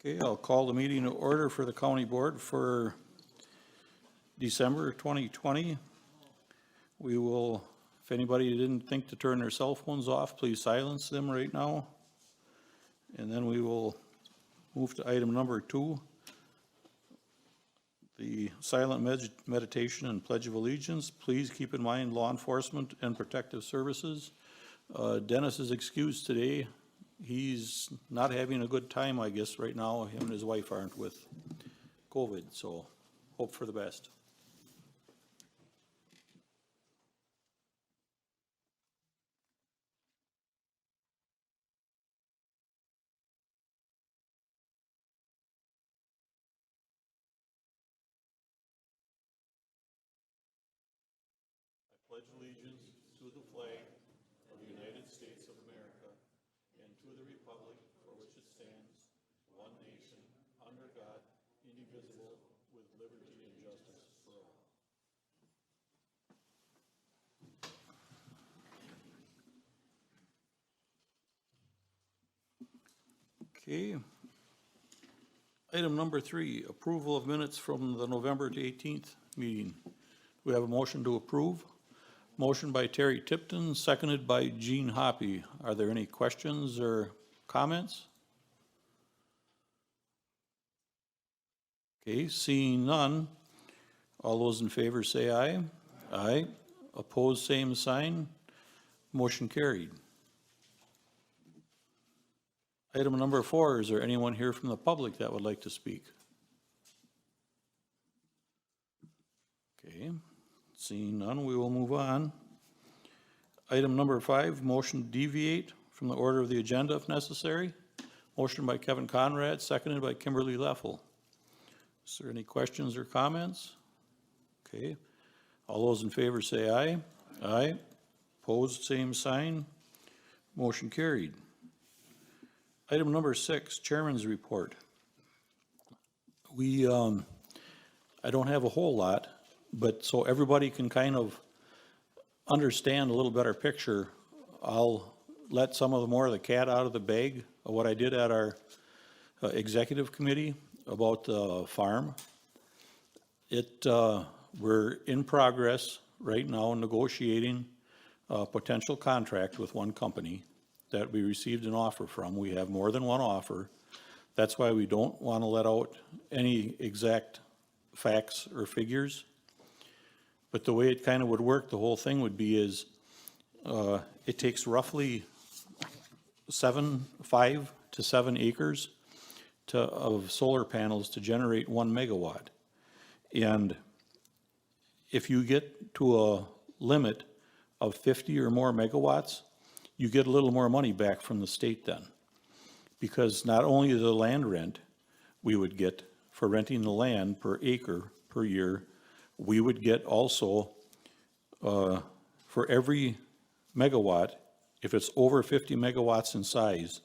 Okay, I'll call the meeting to order for the county board for December 2020. We will, if anybody didn't think to turn their cell phones off, please silence them right now. And then we will move to item number 2, the silent meditation and pledge of allegiance. Please keep in mind law enforcement and protective services. Dennis is excused today. He's not having a good time, I guess, right now. Him and his wife aren't with COVID, so hope for the best. I pledge allegiance to the flag of the United States of America and to the republic for which it stands, one nation, under God, indivisible, with liberty and justice for all. Okay. Item number 3, approval of minutes from the November 18th meeting. We have a motion to approve. Motion by Terry Tipton, seconded by Gene Hoppy. Are there any questions or comments? Okay, seeing none. All those in favor say aye. Aye. Opposed, same sign. Motion carried. Item number 4, is there anyone here from the public that would like to speak? Okay, seeing none, we will move on. Item number 5, motion to deviate from the order of the agenda if necessary. Motion by Kevin Conrad, seconded by Kimberly Leffel. Is there any questions or comments? Okay, all those in favor say aye. Aye. Opposed, same sign. Motion carried. Item number 6, Chairman's report. I don't have a whole lot, but so everybody can kind of understand a little better picture, I'll let some of the more of the cat out of the bag of what I did at our executive committee about the farm. We're in progress right now negotiating a potential contract with one company that we received an offer from. We have more than one offer. That's why we don't want to let out any exact facts or figures. But the way it kind of would work, the whole thing would be is it takes roughly 5 to 7 acres of solar panels to generate 1 megawatt. And if you get to a limit of 50 or more megawatts, you get a little more money back from the state then. Because not only the land rent we would get for renting the land per acre per year, we would get also for every megawatt, if it's over 50 megawatts in size,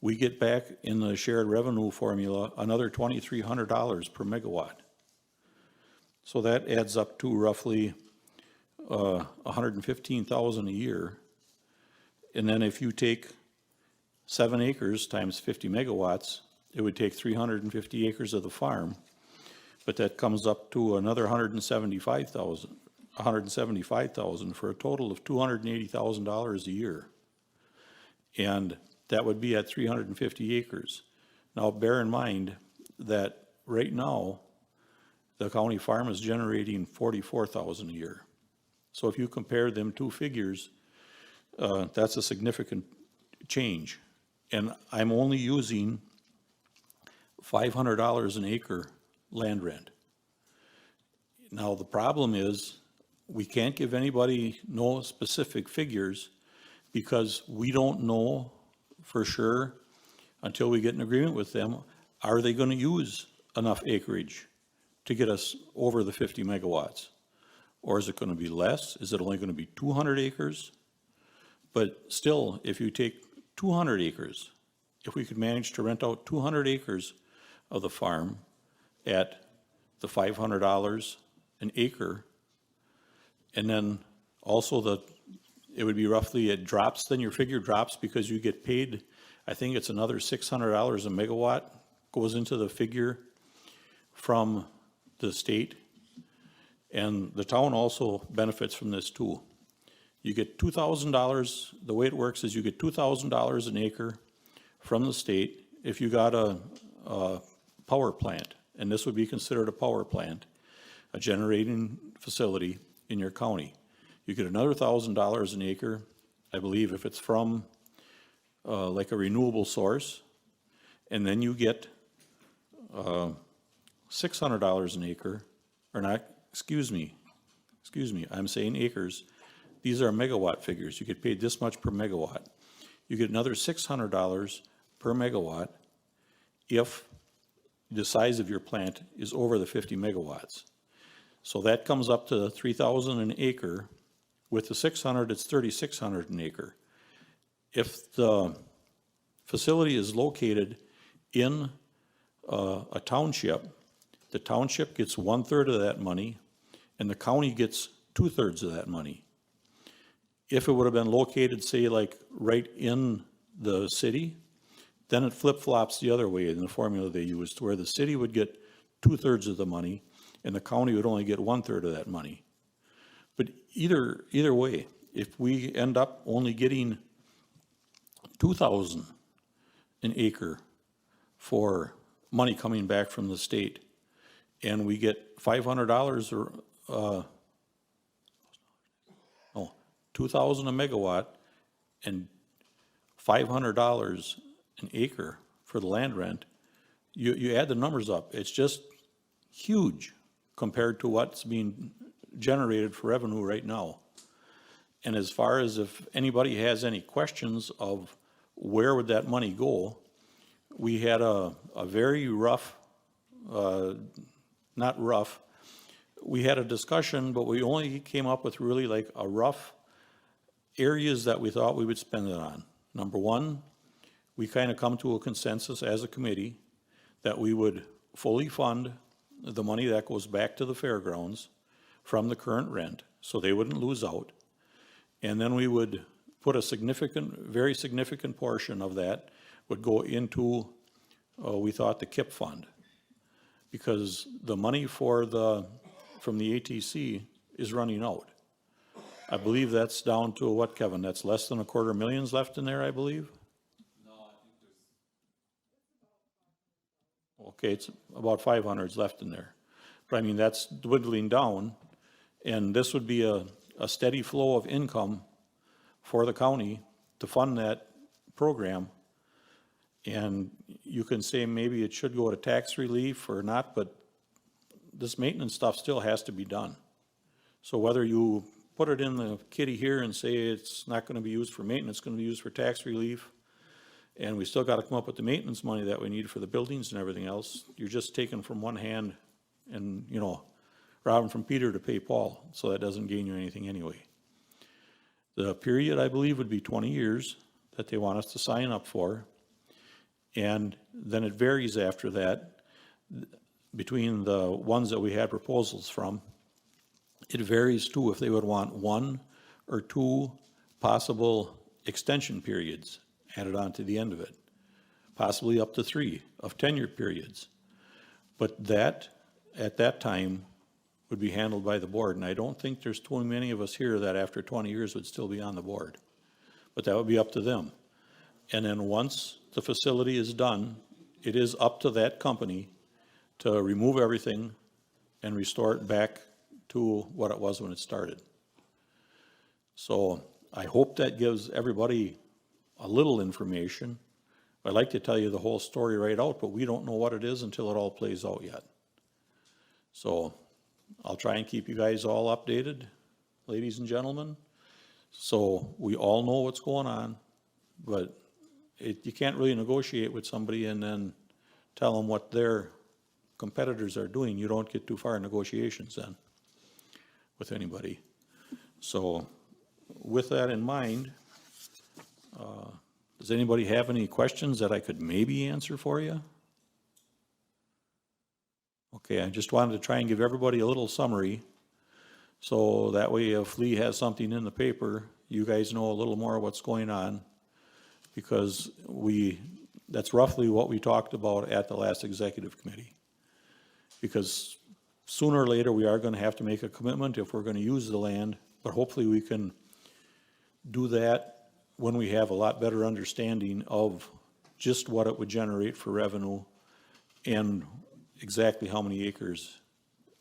we get back in the shared revenue formula another $2,300 per megawatt. So that adds up to roughly $115,000 a year. And then if you take 7 acres times 50 megawatts, it would take 350 acres of the farm, but that comes up to another 175,000 for a total of $280,000 a year. And that would be at 350 acres. Now bear in mind that right now, the county farm is generating 44,000 a year. So if you compare them two figures, that's a significant change. And I'm only using $500 an acre land rent. Now the problem is we can't give anybody no specific figures because we don't know for sure until we get an agreement with them, are they going to use enough acreage to get us over the 50 megawatts? Or is it going to be less? Is it only going to be 200 acres? But still, if you take 200 acres, if we could manage to rent out 200 acres of the farm at the $500 an acre, and then also it would be roughly, it drops, then your figure drops because you get paid, I think it's another $600 a megawatt goes into the figure from the state, and the town also benefits from this too. You get $2,000, the way it works is you get $2,000 an acre from the state if you got a power plant, and this would be considered a power plant, a generating facility in your county. You get another $1,000 an acre, I believe, if it's from like a renewable source, and then you get $600 an acre, or not, excuse me, I'm saying acres. These are megawatt figures. You get paid this much per megawatt. You get another $600 per megawatt if the size of your plant is over the 50 megawatts. So that comes up to $3,000 an acre. With the 600, it's $3,600 an acre. If the facility is located in a township, the township gets 1/3 of that money, and the county gets 2/3 of that money. If it would have been located, say, like right in the city, then it flip-flops the other way in the formula they used, where the city would get 2/3 of the money, and the county would only get 1/3 of that money. But either way, if we end up only getting $2,000 an acre for money coming back from the state, and we get $500 or $2,000 a megawatt and $500 an acre for the land rent, you add the numbers up, it's just huge compared to what's being generated for revenue right now. And as far as if anybody has any questions of where would that money go, we had a very rough, not rough, we had a discussion, but we only came up with really like a rough areas that we thought we would spend it on. Number one, we kind of come to a consensus as a committee that we would fully fund the money that goes back to the fairgrounds from the current rent, so they wouldn't lose out. And then we would put a significant, very significant portion of that would go into, we thought, the KIP fund. Because the money from the ATC is running out. I believe that's down to what, Kevin? That's less than $250,000 left in there, I believe? No, I think there's. Okay, it's about 500 left in there. But I mean, that's dwindling down, and this would be a steady flow of income for the county to fund that program. And you can say maybe it should go to tax relief or not, but this maintenance stuff still has to be done. So whether you put it in the kitty here and say it's not gonna be used for maintenance, it's gonna be used for tax relief, and we still gotta come up with the maintenance money that we need for the buildings and everything else, you're just taking from one hand and, you know, robbing from Peter to pay Paul, so that doesn't gain you anything anyway. The period, I believe, would be 20 years that they want us to sign up for, and then it varies after that between the ones that we had proposals from. It varies too if they would want 1 or 2 possible extension periods added on to the end of it, possibly up to 3 of 10-year periods. But that, at that time, would be handled by the board, and I don't think there's too many of us here that after 20 years would still be on the board. But that would be up to them. And then once the facility is done, it is up to that company to remove everything and restore it back to what it was when it started. So I hope that gives everybody a little information. I'd like to tell you the whole story right out, but we don't know what it is until it all plays out yet. So I'll try and keep you guys all updated, ladies and gentlemen. So we all know what's going on, but you can't really negotiate with somebody and then tell them what their competitors are doing. You don't get too far in negotiations then with anybody. So with that in mind, does anybody have any questions that I could maybe answer for you? Okay, I just wanted to try and give everybody a little summary, so that way if Lee has something in the paper, you guys know a little more what's going on, because we That's roughly what we talked about at the last executive committee. Because sooner or later, we are gonna have to make a commitment if we're gonna use the land, but hopefully we can do that when we have a lot better understanding of just what it would generate for revenue and exactly how many acres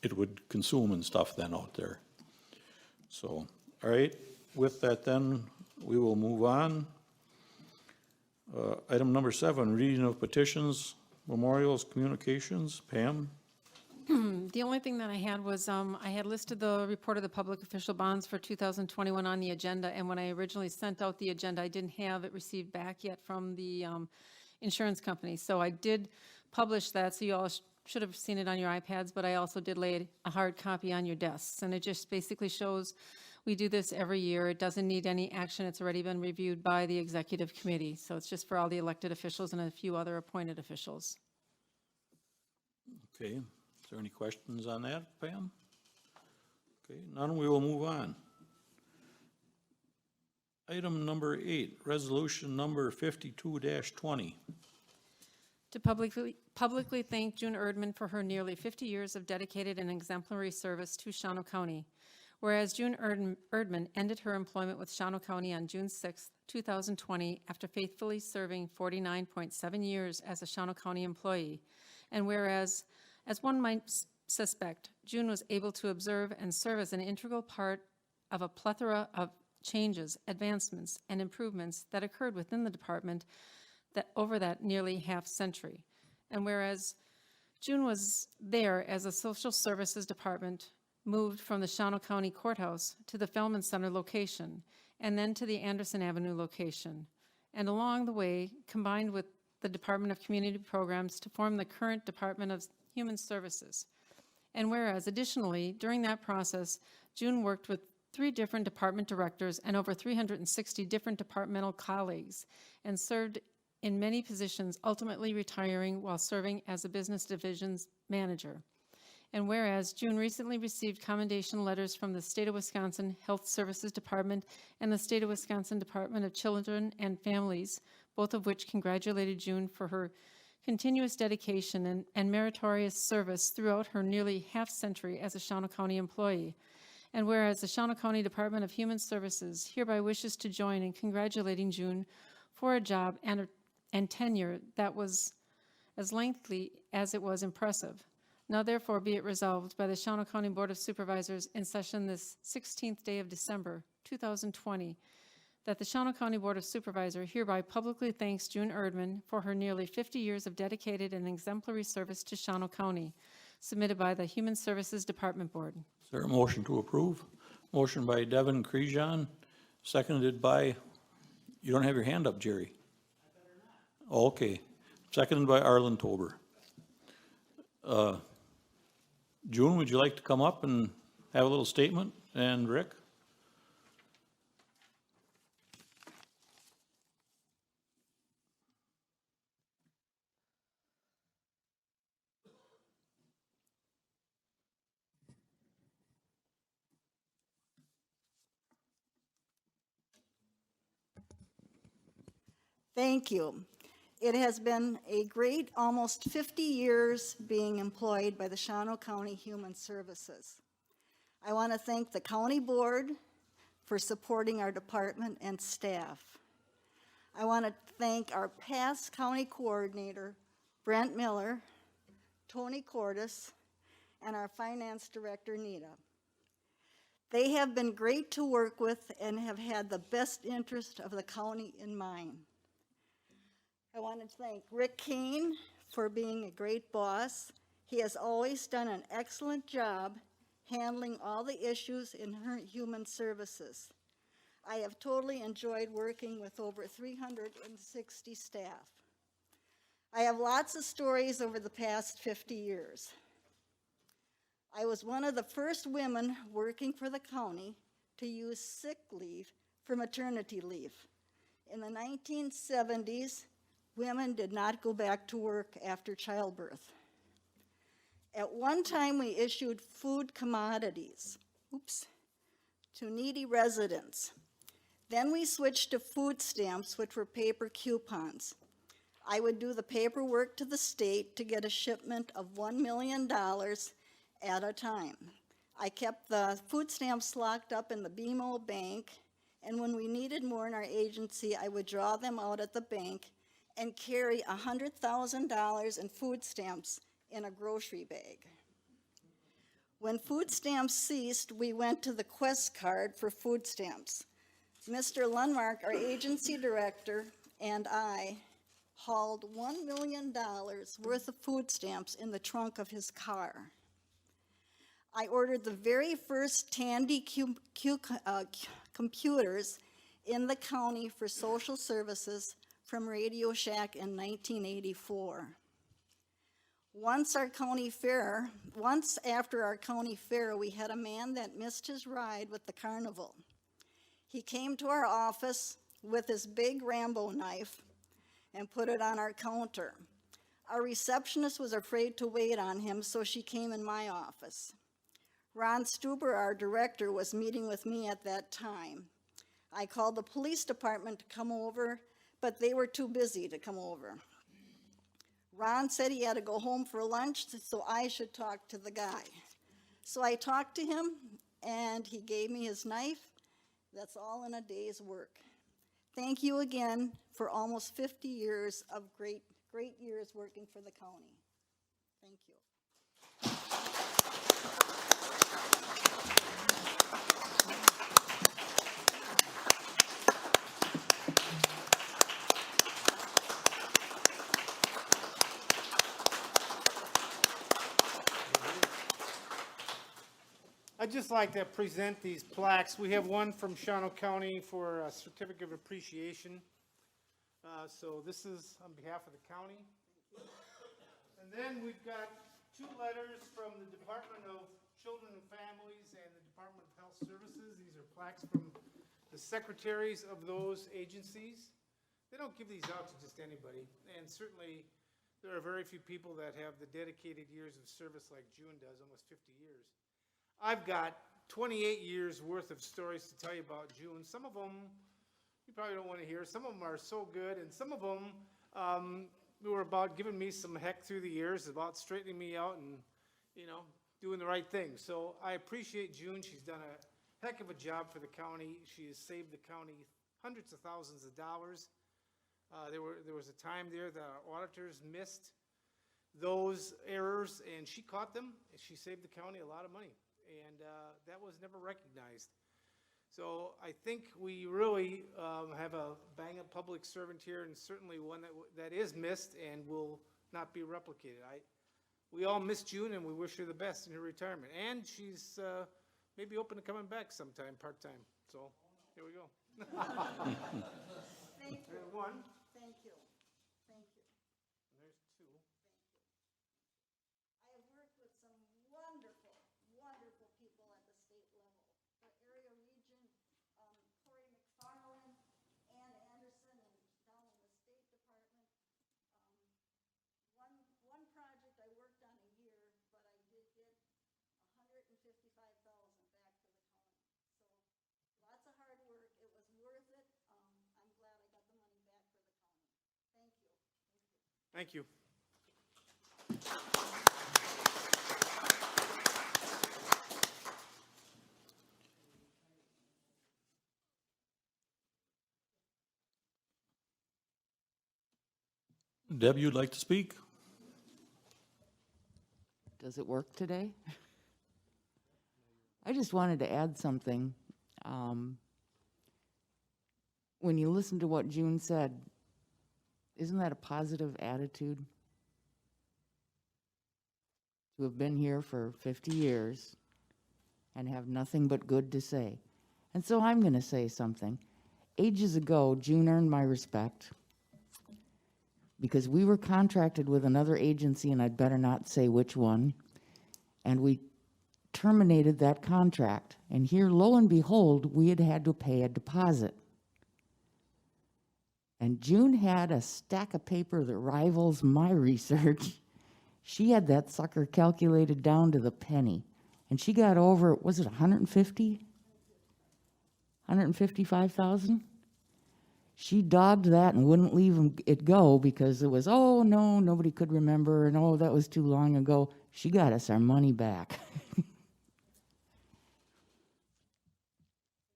it would consume and stuff then out there. So, all right, with that then, we will move on. Item number 7, reading of petitions, memorials, communications. Pam? The only thing that I had was, I had listed the report of the public official bonds for 2021 on the agenda, and when I originally sent out the agenda, I didn't have it received back yet from the insurance company. So I did publish that, so you all should have seen it on your iPads, but I also did lay a hard copy on your desks. And it just basically shows, we do this every year. It doesn't need any action. It's already been reviewed by the executive committee. So it's just for all the elected officials and a few other appointed officials. Okay, is there any questions on that, Pam? Okay, none, we will move on. Item number 8, resolution number 52-20. To publicly thank June Erdman for her nearly 50 years of dedicated and exemplary service to Shawano County. Whereas June Erdman ended her employment with Shawano County on June 6, 2020, after faithfully serving 49.7 years as a Shawano County employee. And whereas, as one might suspect, June was able to observe and serve as an integral part of a plethora of changes, advancements, and improvements that occurred within the department that over that nearly half century. And whereas June was there as a social services department moved from the Shawano County Courthouse to the Fellman Center location, and then to the Anderson Avenue location. And along the way, combined with the Department of Community Programs to form the current Department of Human Services. And whereas additionally, during that process, June worked with 3 different department directors and over 360 different departmental colleagues, and served in many positions, ultimately retiring while serving as a business divisions manager. And whereas June recently received commendation letters from the State of Wisconsin Health Services Department and the State of Wisconsin Department of Children and Families, both of which congratulated June for her continuous dedication and meritorious service throughout her nearly half century as a Shawano County employee. And whereas the Shawano County Department of Human Services hereby wishes to join in congratulating June for a job and tenure that was as lengthy as it was impressive. Now therefore be it resolved by the Shawano County Board of Supervisors in session this 16th day of December, 2020, that the Shawano County Board of Supervisors hereby publicly thanks June Erdman for her nearly 50 years of dedicated and exemplary service to Shawano County, submitted by the Human Services Department Board. Is there a motion to approve? Motion by Devin Crejon, seconded by, you don't have your hand up, Jerry. Okay, seconded by Arlen Tober. June, would you like to come up and have a little statement? And Rick? Thank you. It has been a great almost 50 years being employed by the Shawano County Human Services. I want to thank the county board for supporting our department and staff. I want to thank our past county coordinator, Brent Miller, Tony Cordes, and our finance director, Nita. They have been great to work with and have had the best interest of the county in mind. I want to thank Rick Kane for being a great boss. He has always done an excellent job handling all the issues in her human services. I have totally enjoyed working with over 360 staff. I have lots of stories over the past 50 years. I was one of the first women working for the county to use sick leave for maternity leave. In the 1970s, women did not go back to work after childbirth. At one time, we issued food commodities, to needy residents. Then we switched to food stamps, which were paper coupons. I would do the paperwork to the state to get a shipment of $1 million at a time. I kept the food stamps locked up in the BMO bank, and when we needed more in our agency, I would draw them out at the bank and carry $100,000 in food stamps in a grocery bag. When food stamps ceased, we went to the Quest card for food stamps. Mr. Lundmark, our agency director, and I hauled $1 million worth of food stamps in the trunk of his car. I ordered the very first Tandy computers in the county for social services from Radio Shack in 1984. Once after our county fair, we had a man that missed his ride with the carnival. He came to our office with his big Rambo knife and put it on our counter. Our receptionist was afraid to wait on him, so she came in my office. Ron Stuber, our director, was meeting with me at that time. I called the police department to come over, but they were too busy to come over. Ron said he had to go home for lunch, so I should talk to the guy. So I talked to him, and he gave me his knife. That's all in a day's work. Thank you again for almost 50 years of great years working for the county. Thank you. I'd just like to present these plaques. We have one from Shawano County for a certificate of appreciation. So this is on behalf of the county. And then we've got two letters from the Department of Children and Families and the Department of Health Services. These are plaques from the secretaries of those agencies. They don't give these out to just anybody. And certainly there are very few people that have the dedicated years of service like June does, almost 50 years. I've got 28 years worth of stories to tell you about June. Some of them you probably don't want to hear. Some of them are so good, and some of them were about giving me some heck through the years, about straightening me out and, doing the right thing. So I appreciate June. She's done a heck of a job for the county. She has saved the county hundreds of thousands of dollars. There was a time there that our auditors missed those errors, and she caught them, and she saved the county a lot of money. And that was never recognized. So I think we really have a bang-up public servant here, and certainly one that is missed and will not be replicated. We all miss June, and we wish her the best in her retirement. And she's maybe open to coming back sometime, part-time. So here we go. Thank you. There's one. Thank you. Thank you. And there's two. I have worked with some wonderful, wonderful people at the state level. For area region, Corey McFarland, Ann Anderson, and down in the State Department. One project I worked on a year, but I did get $155,000 back to the county. So lots of hard work. It was worth it. I'm glad I got the money back for the county. Thank you. Thank you. Deb, you'd like to speak? Does it work today? I just wanted to add something. When you listen to what June said, isn't that a positive attitude? To have been here for 50 years and have nothing but good to say. And so I'm going to say something. Ages ago, June earned my respect because we were contracted with another agency, and I'd better not say which one, and we terminated that contract. And here, lo and behold, we had to pay a deposit. And June had a stack of paper that rivals my research. She had that sucker calculated down to the penny. And she got over, was it 150? 155,000? She dogged that and wouldn't leave it go because it was, oh, no, nobody could remember, and oh, that was too long ago. She got us our money back.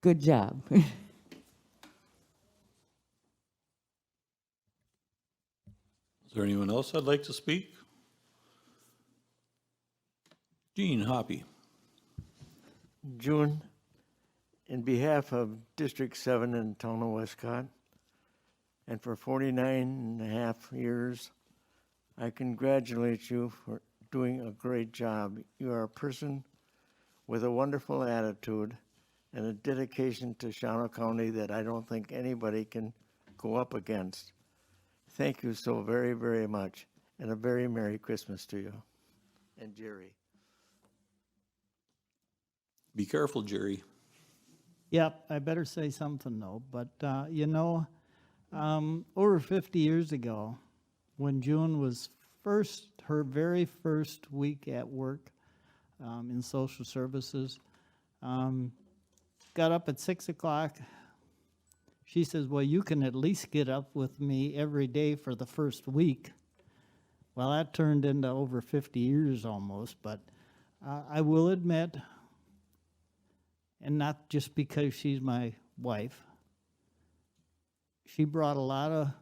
Good job. Is there anyone else that'd like to speak? Gene Hoppy. June, in behalf of District 7 in the town of Westcott, and for 49.5 years, I congratulate you for doing a great job. You are a person with a wonderful attitude and a dedication to Shawano County that I don't think anybody can go up against. Thank you so very, very much, and a very Merry Christmas to you. And Jerry. Be careful, Jerry. Yep, I better say something though, but, over 50 years ago, when June was her very first week at work in social services, got up at 6 o'clock. She says, well, you can at least get up with me every day for the first week. Well, that turned into over 50 years almost, but I will admit, and not just because she's my wife, she brought a lot of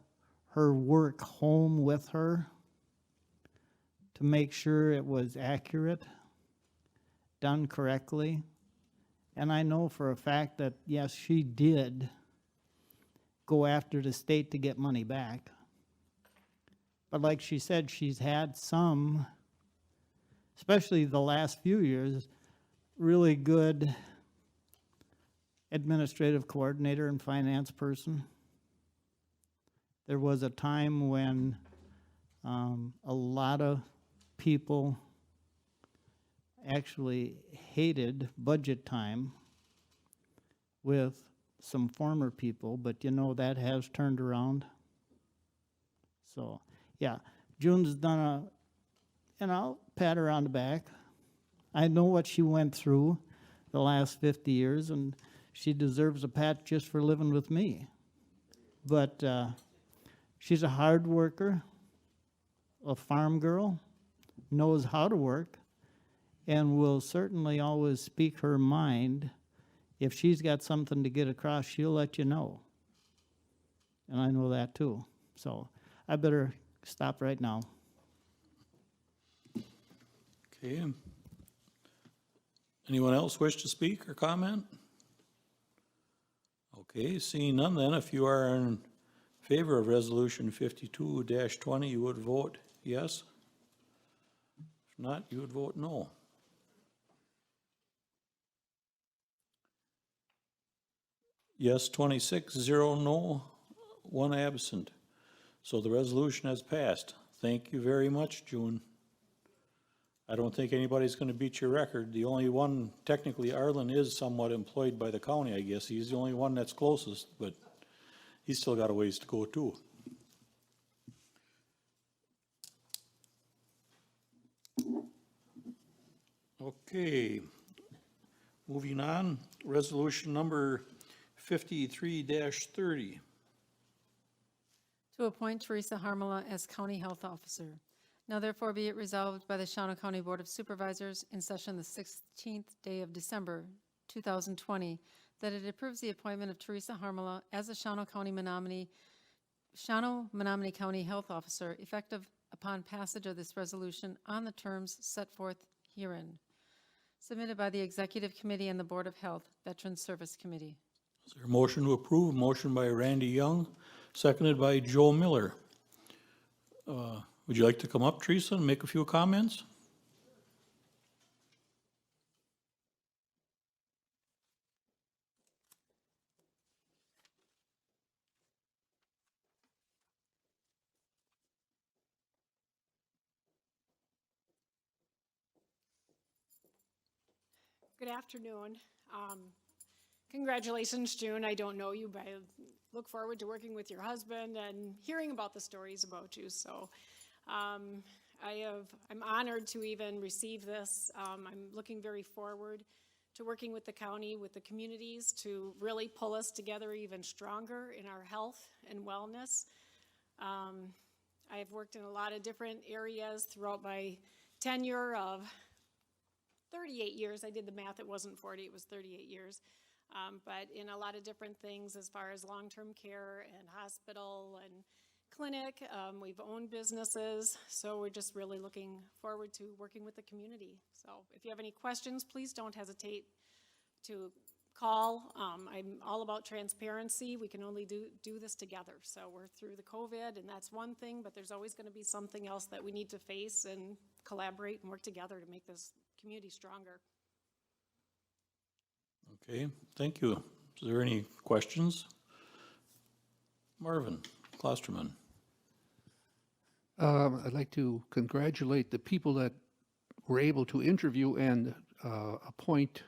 her work home with her to make sure it was accurate, done correctly. And I know for a fact that, yes, she did go after the state to get money back. But like she said, she's had some, especially the last few years, really good administrative coordinator and finance person. There was a time when a lot of people actually hated budget time with some former people, but that has turned around. So, yeah, June's done and I'll pat her on the back. I know what she went through the last 50 years, and she deserves a pat just for living with me. But she's a hard worker, a farm girl, knows how to work, and will certainly always speak her mind. If she's got something to get across, she'll let you know. And I know that too. So I better stop right now. Okay. Anyone else wish to speak or comment? Okay, seeing none then, if you are in favor of Resolution 52-20, you would vote yes. If not, you would vote no. Yes, 26, 0 no, 1 absent. So the resolution has passed. Thank you very much, June. I don't think anybody's going to beat your record. The only one, technically, Arlen is somewhat employed by the county, I guess. He's the only one that's closest, but he's still got a ways to go too. Okay, moving on, resolution number 53-30. To appoint Teresa Harmala as County Health Officer. Now therefore be it resolved by the Shawano County Board of Supervisors in session the 16th day of December 2020 that it approves the appointment of Teresa Harmala as a Shawano Menominee County Health Officer effective upon passage of this resolution on the terms set forth herein. Submitted by the Executive Committee and the Board of Health Veterans Service Committee. Is there a motion to approve? Motion by Randy Young, seconded by Joe Miller. Would you like to come up, Teresa, and make a few comments? Good afternoon. Congratulations, June. I don't know you, but I look forward to working with your husband and hearing about the stories about you. So I'm honored to even receive this. I'm looking very forward to working with the county, with the communities, to really pull us together even stronger in our health and wellness. I have worked in a lot of different areas throughout my tenure of 38 years. I did the math, it wasn't 40, it was 38 years. But in a lot of different things as far as long-term care and hospital and clinic. We've owned businesses, so we're just really looking forward to working with the community. So if you have any questions, please don't hesitate to call. I'm all about transparency. We can only do this together. So we're through the COVID, and that's one thing, but there's always going to be something else that we need to face and collaborate and work together to make this community stronger. Okay, thank you. Is there any questions? Marvin Klosterman. I'd like to congratulate the people that were able to interview and appoint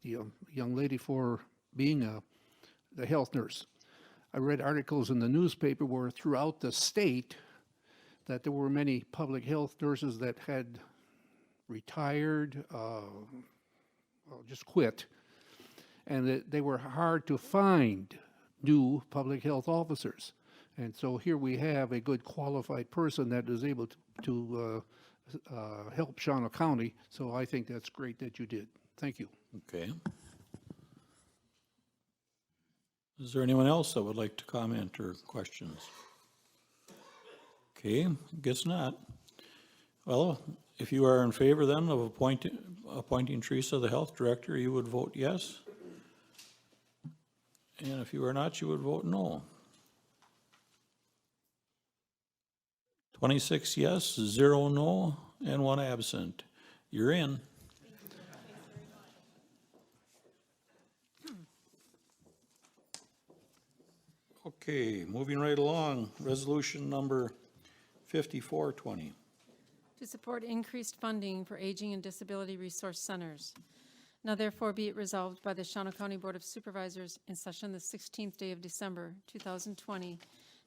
the young lady for being the health nurse. I read articles in the newspaper where throughout the state that there were many public health nurses that had retired, just quit, and that they were hard to find new public health officers. And so here we have a good qualified person that is able to help Shawano County. So I think that's great that you did. Thank you. Okay. Is there anyone else that would like to comment or questions? Okay, guess not. Well, if you are in favor then of appointing Teresa the health director, you would vote yes. And if you are not, you would vote no. 26 yes, 0 no, and 1 absent. You're in. Okay, moving right along, resolution number 5420. To support increased funding for aging and disability resource centers. Now therefore be it resolved by the Shawano County Board of Supervisors in session the 16th day of December 2020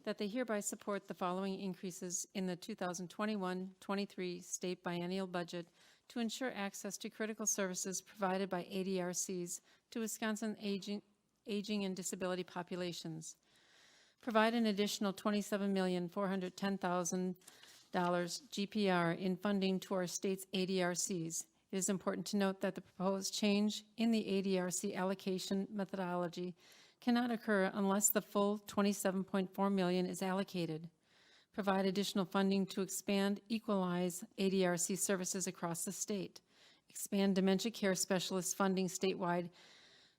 that they hereby support the following increases in the 2021-23 state biennial budget to ensure access to critical services provided by ADRCs to Wisconsin aging and disability populations. Provide an additional $27,410,000 GPR in funding to our state's ADRCs. It is important to note that the proposed change in the ADRC allocation methodology cannot occur unless the full $27.4 million is allocated. Provide additional funding to expand, equalize ADRC services across the state. Expand dementia care specialist funding statewide,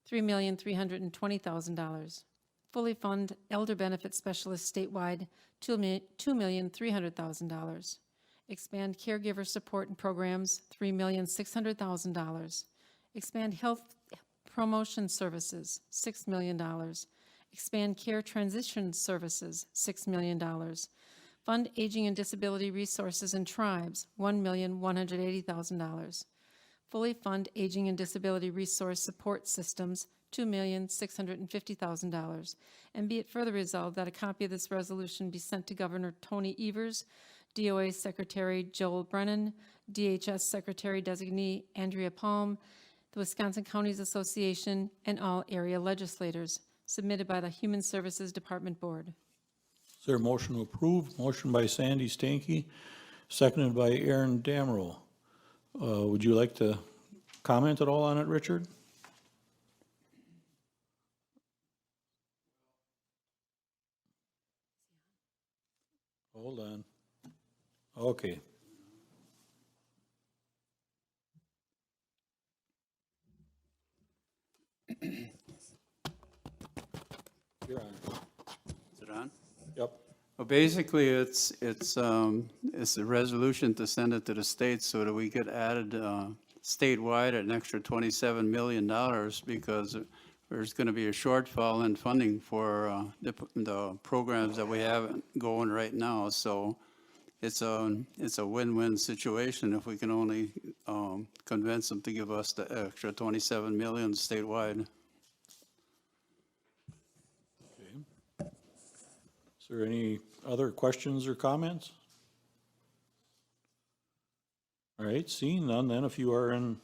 $3,320,000. Fully fund elder benefit specialist statewide, $2,300,000. Expand caregiver support and programs, $3,600,000. Expand health promotion services, $6 million. Expand care transition services, $6 million. Fund aging and disability resources and tribes, $1,180,000. Fully fund aging and disability resource support systems, $2,650,000. And be it further resolved that a copy of this resolution be sent to Governor Tony Evers, DOA Secretary Joel Brennan, DHS Secretary Designee Andrea Palm, the Wisconsin Counties Association, and all area legislators, submitted by the Human Services Department Board. Is there a motion to approve? Motion by Sandy Stanky, seconded by Aaron Damrow. Would you like to comment at all on it, Richard? Hold on. Okay. You're on. Is it on? Yep. Well, basically, it's a resolution to send it to the states so that we get added statewide at an extra $27 million because there's going to be a shortfall in funding for the programs that we have going right now. So it's a win-win situation if we can only convince them to give us the extra $27 million statewide. Is there any other questions or comments? All right, seeing none, then if you are in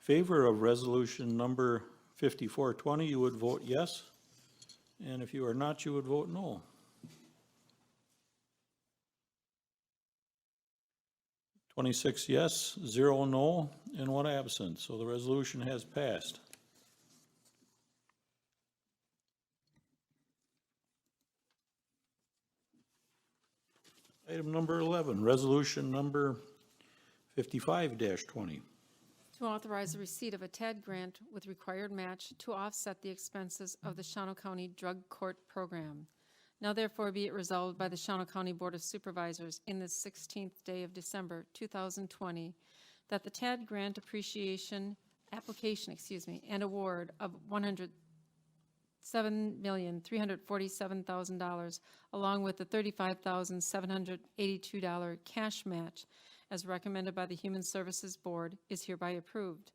favor of resolution number 5420, you would vote yes. And if you are not, you would vote no. Twenty-six yes, 0 no, and 1 absent. So the resolution has passed. Item number 11, resolution number 55-20. To authorize the receipt of a TAD grant with required match to offset the expenses of the Shawano County Drug Court Program. Now therefore be it resolved by the Shawano County Board of Supervisors in the 16th day of December 2020 that the TAD grant application, and award of $107,347,000 along with the $35,782 cash match as recommended by the Human Services Board, is hereby approved.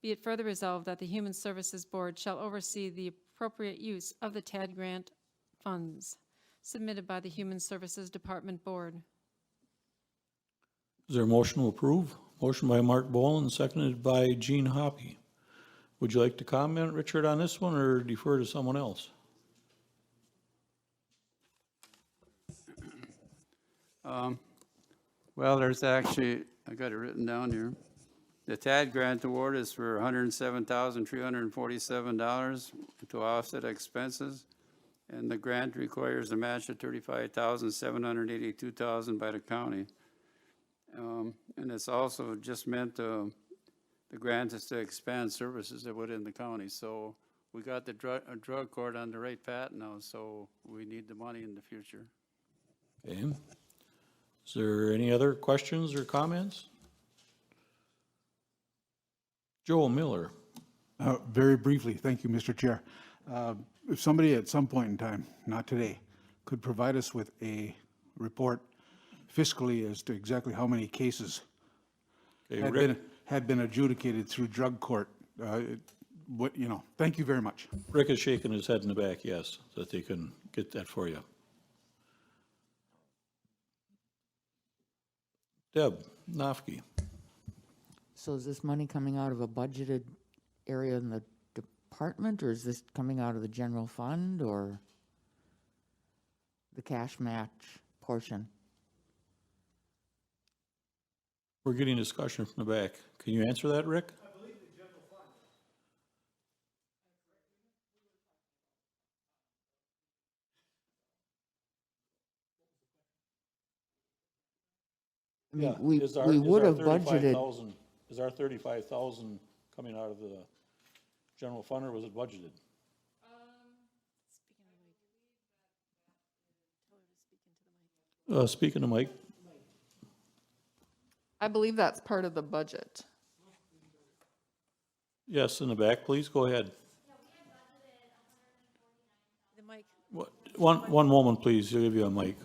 Be it further resolved that the Human Services Board shall oversee the appropriate use of the TAD grant funds submitted by the Human Services Department Board. Is there a motion to approve? Motion by Mark Boland, seconded by Gene Hoppy. Would you like to comment, Richard, on this one, or defer to someone else? Well, there's actually, I got it written down here. The TAD grant award is for $107,347 to offset expenses. And the grant requires a match of $35,782 by the county. And it's also just meant, the grant is to expand services that within the county. So we got the drug court on the right path now, so we need the money in the future. Okay. Is there any other questions or comments? Joel Miller. Very briefly, thank you, Mr. Chair. If somebody at some point in time, not today, could provide us with a report fiscally as to exactly how many cases Okay, had been adjudicated through drug court, thank you very much. Rick is shaking his head in the back, yes, that they can get that for you. Deb Nofke. So is this money coming out of a budgeted area in the department, or is this coming out of the general fund, or the cash match portion? We're getting discussion from the back. Can you answer that, Rick? I mean, Yeah. we Is our would have 35,000 budgeted, Is our 35,000 coming out of the general fund, or was it budgeted? Speaking to Mike. I believe that's part of the budget. Yes, in the back, please, go ahead. The mic. One moment, please, I'll give you a mic.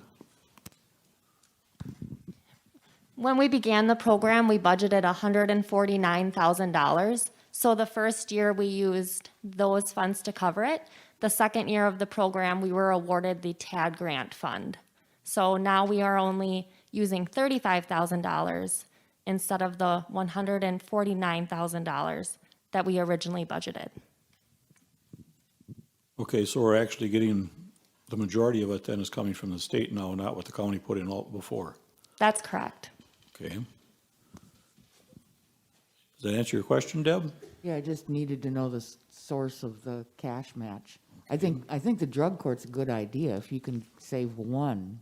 When we began the program, we budgeted $149,000. So the first year we used those funds to cover it. The second year of the program, we were awarded the TAD grant fund. So now we are only using $35,000 instead of the $149,000 that we originally budgeted. Okay, so we're actually getting, the majority of it then is coming from the state now, not what the county put in all before. That's correct. Okay. Does that answer your question, Deb? yeah, I just needed to know the source of the cash match. I think the drug court's a good idea, if you can save one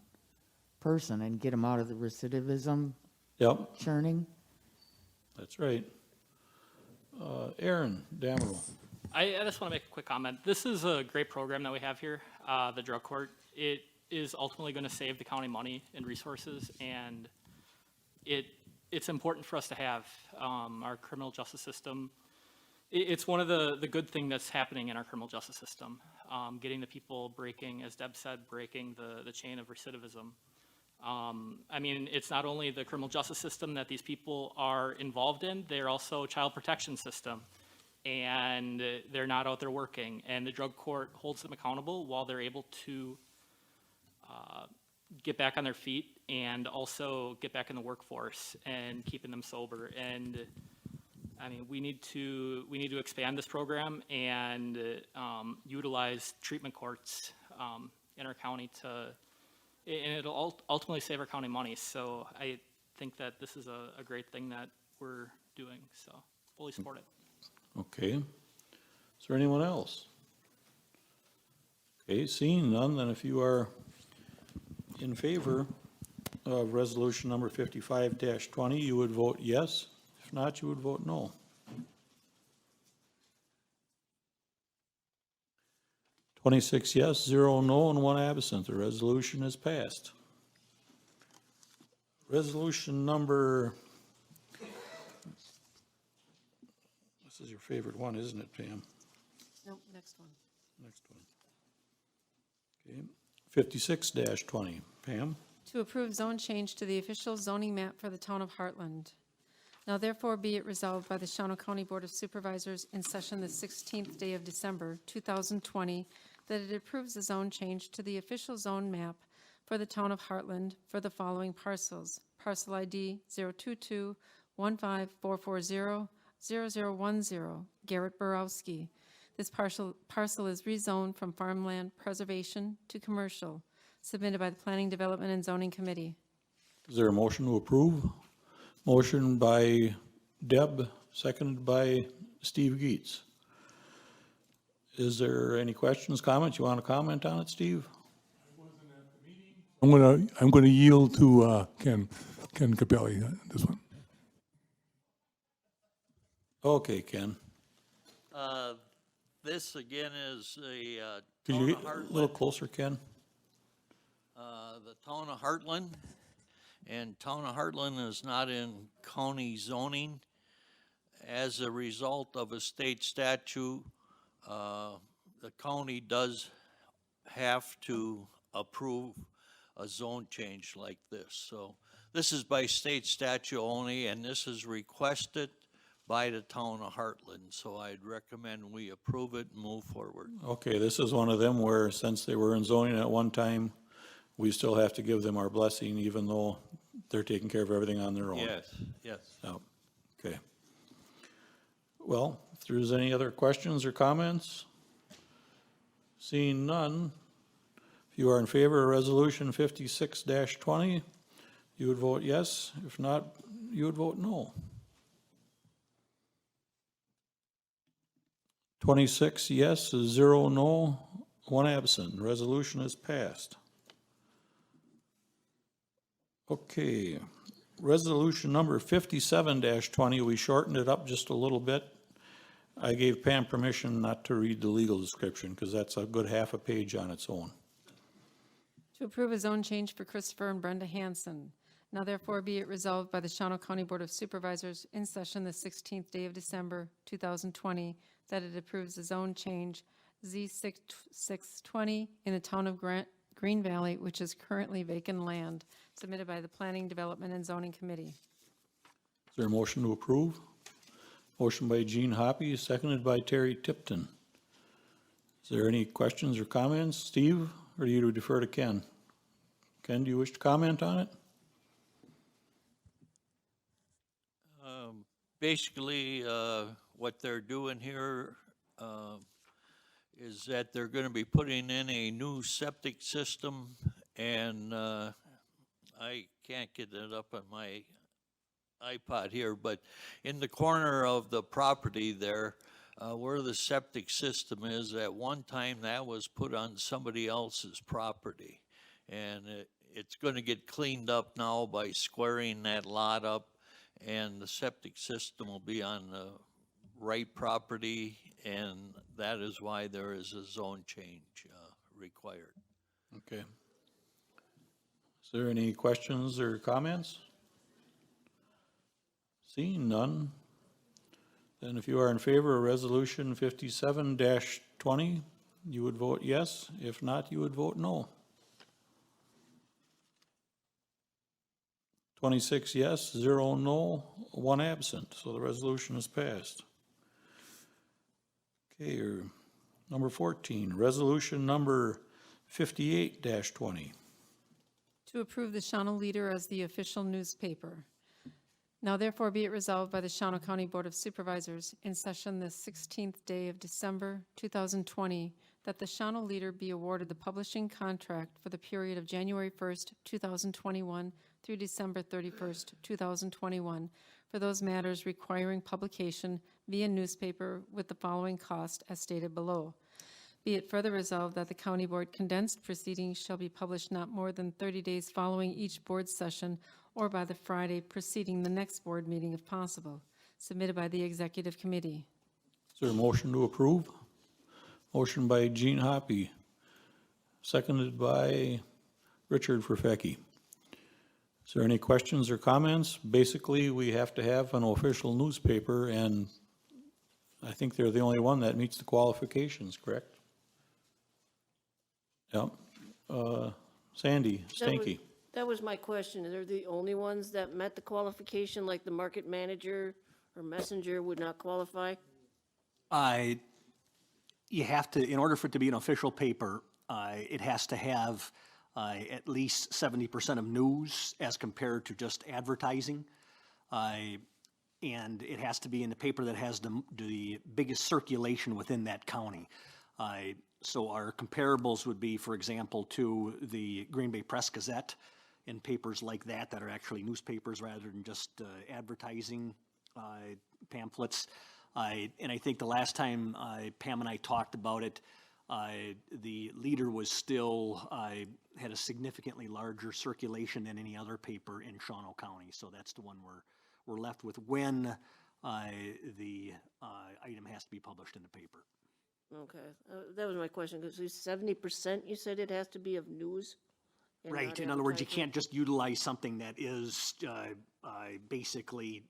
person and get them out of the recidivism Yep, churning. that's right. Aaron Damerl. I just want to make a quick comment. This is a great program that we have here, the drug court. It is ultimately going to save the county money and resources, and it's important for us to have our criminal justice system. It's one of the good things that's happening in our criminal justice system, getting the people breaking, as Deb said, breaking the chain of recidivism. I mean, it's not only the criminal justice system that these people are involved in, they're also child protection system, and they're not out there working, and the drug court holds them accountable while they're able to get back on their feet and also get back in the workforce and keeping them sober. And I mean, we need to expand this program and utilize treatment courts in our county and it'll ultimately save our county money. So I think that this is a great thing that we're doing, so fully support it. Okay. Is there anyone else? Okay, seeing none, then if you are in favor of resolution number 55-20, you would vote yes. If not, you would vote no. Twenty-six yes, 0 no, and 1 absent. The resolution is passed. Resolution number, this is your favorite one, isn't it, Pam? Nope, next one. Next one. Okay, 56-20, Pam? To approve zone change to the official zoning map for the town of Heartland. Now therefore be it resolved by the Shawano County Board of Supervisors in session the 16th day of December, 2020, that it approves the zone change to the official zone map for the town of Heartland for the following parcels. Parcel ID 022-15440-0010, Garrett Borowski. This parcel is rezoned from farmland preservation to commercial, submitted by the Planning, Development, and Zoning Committee. Is there a motion to approve? Motion by Deb, seconded by Steve Geetz. Is there any questions, comments? You want to comment on it, Steve? I'm gonna yield to Ken Capelli, this one. Okay, Ken. This again is the Could town you of get a Heartland. little closer, Ken? The town of Heartland, and town of Heartland is not in county zoning. As a result of a state statute, the county does have to approve a zone change like this. So this is by state statute only, and this is requested by the town of Heartland. So I'd recommend we approve it and move forward. Okay, this is one of them where, since they were in zoning at one time, we still have to give them our blessing, even though they're taking care of everything on their own. Yes, yes. Oh, okay. Well, if there's any other questions or comments? Seeing none, if you are in favor of resolution 56-20, you would vote yes. If not, you would vote no. 26 yes, 0 no, 1 absent. Resolution is passed. Okay, resolution number 57-20, we shortened it up just a little bit. I gave Pam permission not to read the legal description because that's a good half a page on its own. To approve a zone change for Christopher and Brenda Hansen. Now therefore be it resolved by the Shawano County Board of Supervisors in session the 16th day of December, 2020, that it approves the zone change Z620 in the town of Green Valley, which is currently vacant land, submitted by the Planning, Development, and Zoning Committee. Is there a motion to approve? Motion by Gene Hoppy, seconded by Terry Tipton. Is there any questions or comments? Steve, or do you defer to Ken? Ken, do you wish to comment on it? Basically, what they're doing here is that they're going to be putting in a new septic system, and I can't get it up on my iPod here, but in the corner of the property there, where the septic system is, at one time that was put on somebody else's property. And it's going to get cleaned up now by squaring that lot up, and the septic system will be on the right property, and that is why there is a zone change required. Okay. Is there any questions or comments? Seeing none, then if you are in favor of resolution 57-20, you would vote yes. If not, you would vote no. 26 yes, 0 no, 1 absent, so the resolution is passed. Okay, number 14, resolution number 58-20. To approve the Shawano Leader as the official newspaper. Now therefore be it resolved by the Shawano County Board of Supervisors in session the 16th day of December 2020 that the Shawano Leader be awarded the publishing contract for the period of January 1st, 2021 through December 31st, 2021 for those matters requiring publication via newspaper with the following cost as stated below. Be it further resolved that the County Board condensed proceedings shall be published not more than 30 days following each board session or by the Friday preceding the next board meeting if possible, submitted by the Executive Committee. Is there a motion to approve? Motion by Gene Hoppy, seconded by Richard Furfecki. Is there any questions or comments? Basically, we have to have an official newspaper, and I think they're the only one that meets the qualifications, correct? Yep. Sandy Stanky. That was my question. They're the only ones that met the qualification, like the market manager or messenger would not qualify? You have to, in order for it to be an official paper, it has to have at least 70% of news as compared to just advertising. And it has to be in the paper that has the biggest circulation within that county. So our comparables would be, for example, to the Green Bay Press Gazette and papers like that that are actually newspapers rather than just advertising pamphlets. And I think the last time Pam and I talked about it, the Leader was still, had a significantly larger circulation than any other paper in Shawano County. So that's the one we're left with when the item has to be published in the paper. Okay, that was my question, because 70% you said it has to be of news? and Right, not in other words, you advertising? can't just utilize something that is basically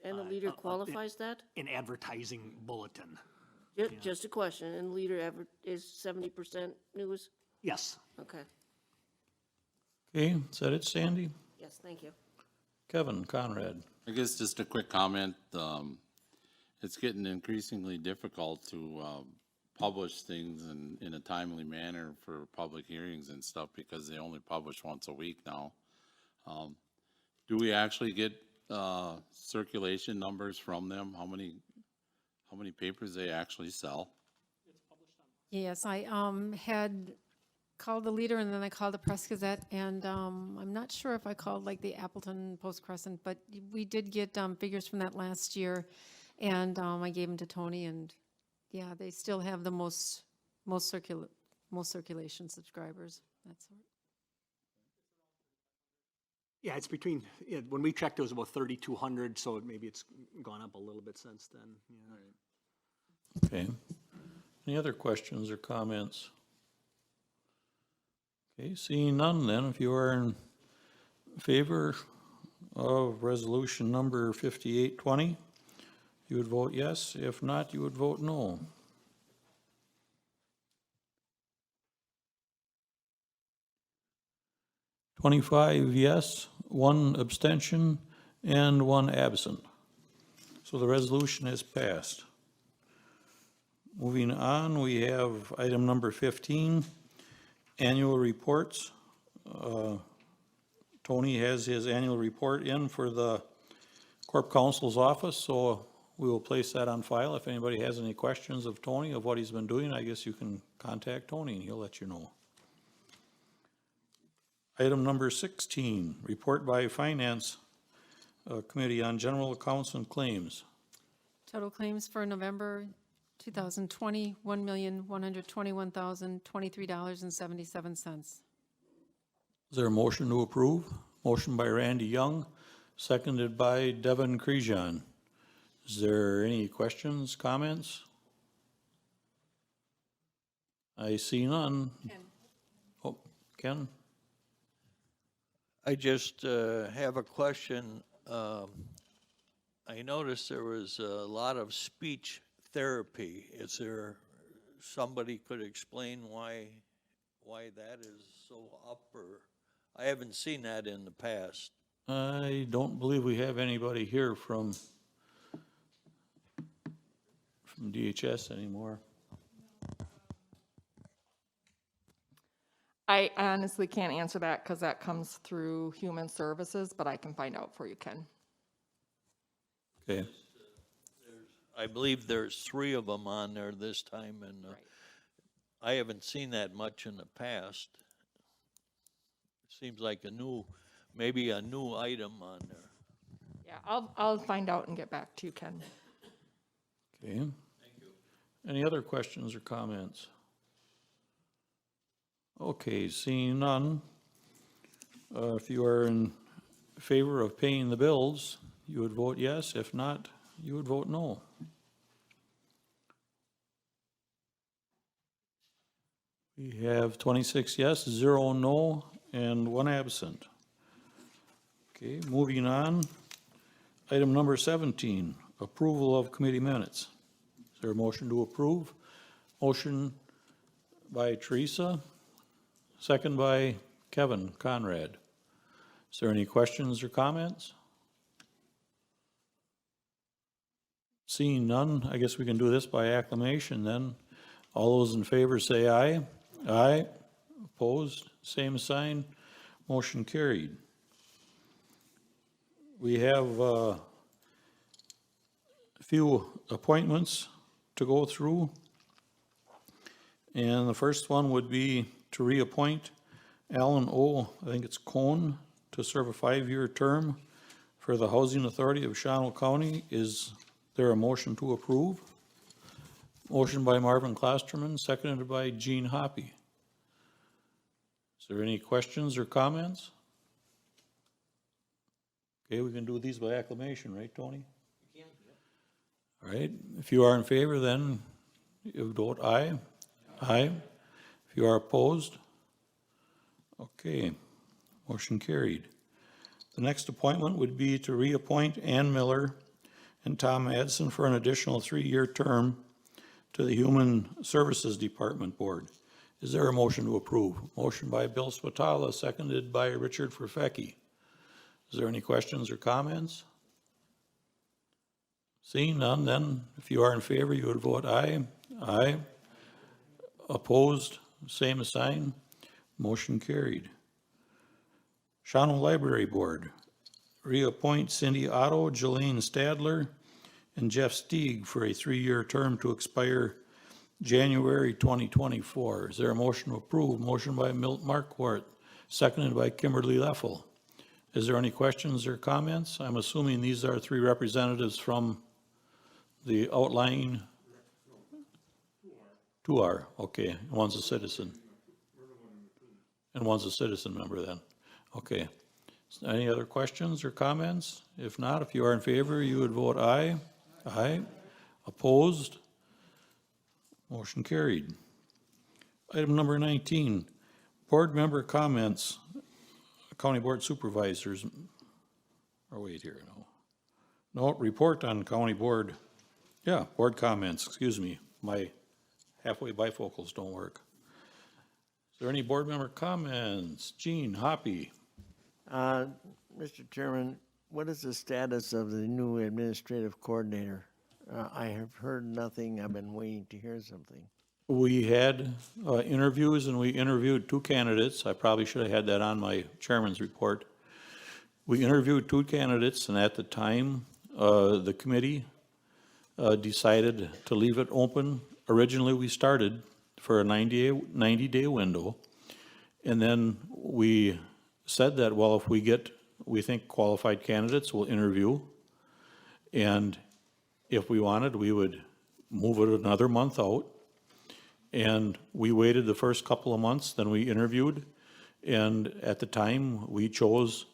And the Leader qualifies that? an advertising bulletin. Just a question, and Leader is 70% news? Yes. Okay, Okay, is that it, Sandy? yes, thank you. Kevin Conrad. I guess just a quick comment. It's getting increasingly difficult to publish things in a timely manner for public hearings and stuff because they only publish once a week now. Do we actually get circulation numbers from them? How many papers they actually sell? Yes, I had called the Leader and then I called the Press Gazette, and I'm not sure if I called like the Appleton Post Crescent, but we did get figures from that last year, and I gave them to Tony, and yeah, they still have the most circulation subscribers. That's all. Yeah, it's between, when we checked, it was about 3,200, so maybe it's gone up a little bit since then. Yeah. Okay. Any other questions or comments? Okay, seeing none then, if you are in favor of resolution number 5820, you would vote yes. If not, you would vote no. $25 yes, 1 abstention, and 1 absent. So the resolution is passed. Moving on, we have item number 15, annual reports. Tony has his annual report in for the Corp Counsel's office, so we will place that on file. If anybody has any questions of Tony, of what he's been doing, I guess you can contact Tony and he'll let you know. Item number 16, report by Finance Committee on General Accounts and Claims. Total claims for November 2020, $1,121,023.77. Is there a motion to approve? Motion by Randy Young, seconded by Devin Crejan. Is there any questions, comments? I see none. Ken. Oh, Ken? I just have a question. I noticed there was a lot of speech therapy. Is there, somebody could explain why that is so up, or, I haven't seen that in the past. I don't believe we have anybody here from DHS anymore. I honestly can't answer that because that comes through Human Services, but I can find out for you, Ken. Okay. I believe there's 3 of them on there this time, and I haven't seen that much in the past. Seems like maybe a new item on there. Yeah, I'll find out and get back to you, Ken. Okay. Thank you. Any other questions or comments? Okay, seeing none. If you are in favor of paying the bills, you would vote yes. If not, you would vote no. We have 26 yes, 0 no, and 1 absent. Okay, moving on. Item number 17, approval of committee minutes. Is there a motion to approve? Motion by Teresa, second by Kevin Conrad. Is there any questions or comments? Seeing none, I guess we can do this by acclamation then. All those in favor say aye. Aye. Opposed, same sign. Motion carried. We have a few appointments to go through. And the first one would be to reappoint Alan O., I think it's Cohn, to serve a 5-year term for the Housing Authority of Shawano County. Is there a motion to approve? Motion by Marvin Klosterman, seconded by Gene Hoppy. Is there any questions or comments? Okay, we can do these by acclamation, right, Tony? You can. All right, if you are in favor, then you vote aye. Aye. If you are opposed, okay, motion carried. The next appointment would be to reappoint Ann Miller and Tom Madsen for an additional 3-year term to the Human Services Department Board. Is there a motion to approve? Motion by Bill Swatala, seconded by Richard Furfecki. Is there any questions or comments? Seeing none, then, if you are in favor, you would vote aye. Aye. Opposed, same sign. Motion carried. Shawano Library Board, reappoint Cindy Otto, Jolene Stadler, and Jeff Stieg for a 3-year term to expire January 2024. Is there a motion to approve? Motion by Milt Marquardt, seconded by Kimberly Leffel. Is there any questions or comments? I'm assuming these are 3 representatives from the outlying. 2 are, okay, and one's a citizen. And one's a citizen member then, okay. Any other questions or comments? If not, if you are in favor, you would vote aye. Aye. Opposed? Motion carried. Item number 19, board member comments. County Board Supervisors, or wait here, no, report on County Board, board comments, excuse me, my halfway bifocals don't work. Is there any board member comments? Gene Hoppy. Mr. Chairman, what is the status of the new administrative coordinator? I have heard nothing. I've been waiting to hear something. We had interviews, and we interviewed 2 candidates. I probably should have had that on my chairman's report. We interviewed 2 candidates, and at the time, the committee decided to leave it open. Originally, we started for a 90-day window, and then we said that, well, if we think qualified candidates, we'll interview, and if we wanted, we would move it another month out. And we waited the first couple of months, then we interviewed, and at the time, we chose,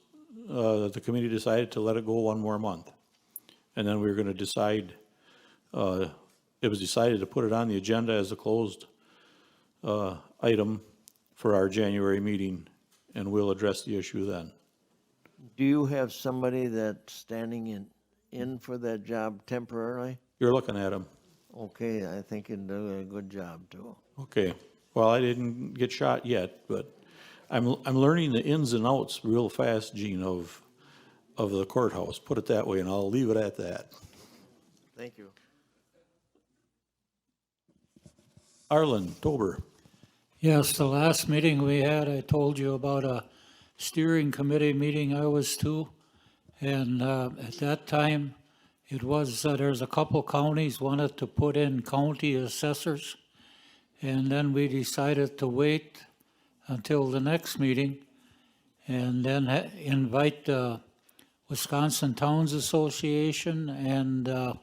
the committee decided to let it go 1 more month. And then we were gonna decide, it was decided to put it on the agenda as a closed item for our January meeting, and we'll address the issue then. Do you have somebody that's standing in for that job temporarily? You're looking at him. Okay, I think you'd do a good job too. Okay, well, I didn't get shot yet, but I'm learning the ins and outs real fast, Gene, of the courthouse, put it that way, and I'll leave it at that. Thank you. Arlen Tober. Yes, the last meeting we had, I told you about a steering committee meeting I was to. And at that time, it was, there's a couple counties wanted to put in county assessors. And then we decided to wait until the next meeting and then invite the Wisconsin Towns Association and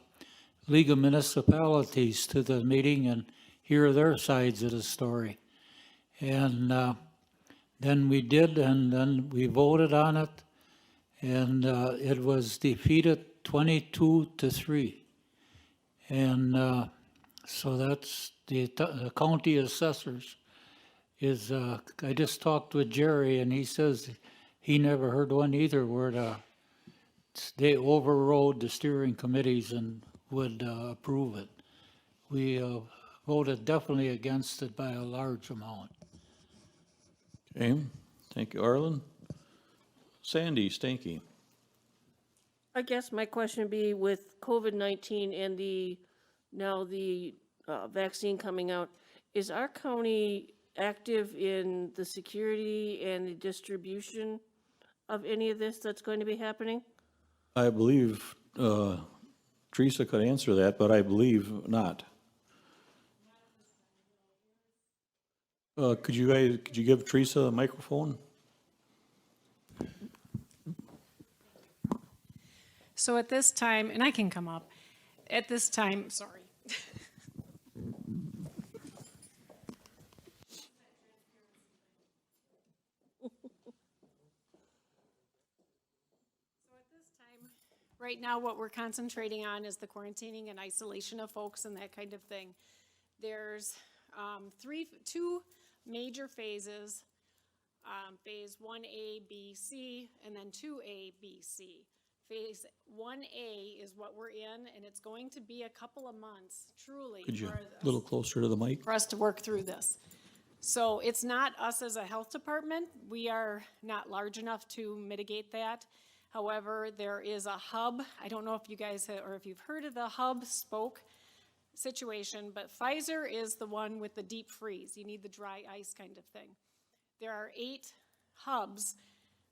League of Municipalities to the meeting and hear their sides of the story. And then we did, and then we voted on it, and it was defeated 22-3. And so that's the county assessors is, I just talked with Jerry, and he says he never heard one either where they overrode the steering committees and would approve it. We voted definitely against it by a large amount. Okay, thank you, Arlen. Sandy Stanky. I guess my question would be with COVID-19 and now the vaccine coming out, is our county active in the security and the distribution of any of this that's going to be happening? I believe Teresa could answer that, but I believe not. Could you give Teresa a microphone? So at this time, and I can come up, at this time, sorry. Right now, what we're concentrating on is the quarantining and isolation of folks and that kind of thing. There's two major phases, phase 1A, B, C, and then 2A, B, C. Phase 1A is what we're in, and it's going to be a couple of months, truly, Could you a little closer to the mic? for us to work through this. So it's not us as a health department. We are not large enough to mitigate that. However, there is a hub. I don't know if you guys or if you've heard of the hub spoke situation, but Pfizer is the one with the deep freeze. You need the dry ice kind of thing. There are 8 hubs,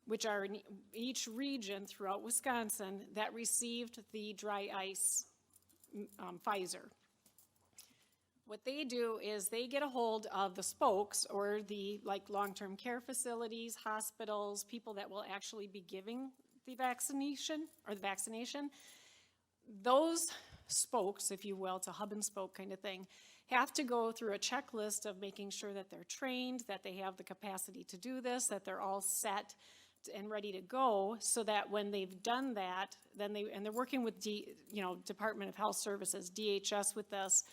which are in each region throughout Wisconsin, that received the dry ice Pfizer. What they do is they get a hold of the spokes or the long-term care facilities, hospitals, people that will actually be giving the vaccination or the vaccination. Those spokes, if you will, it's a hub and spoke kind of thing, have to go through a checklist of making sure that they're trained, that they have the capacity to do this, that they're all set and ready to go, so that when they've done that, then they're working with Department of Health Services, DHS with this,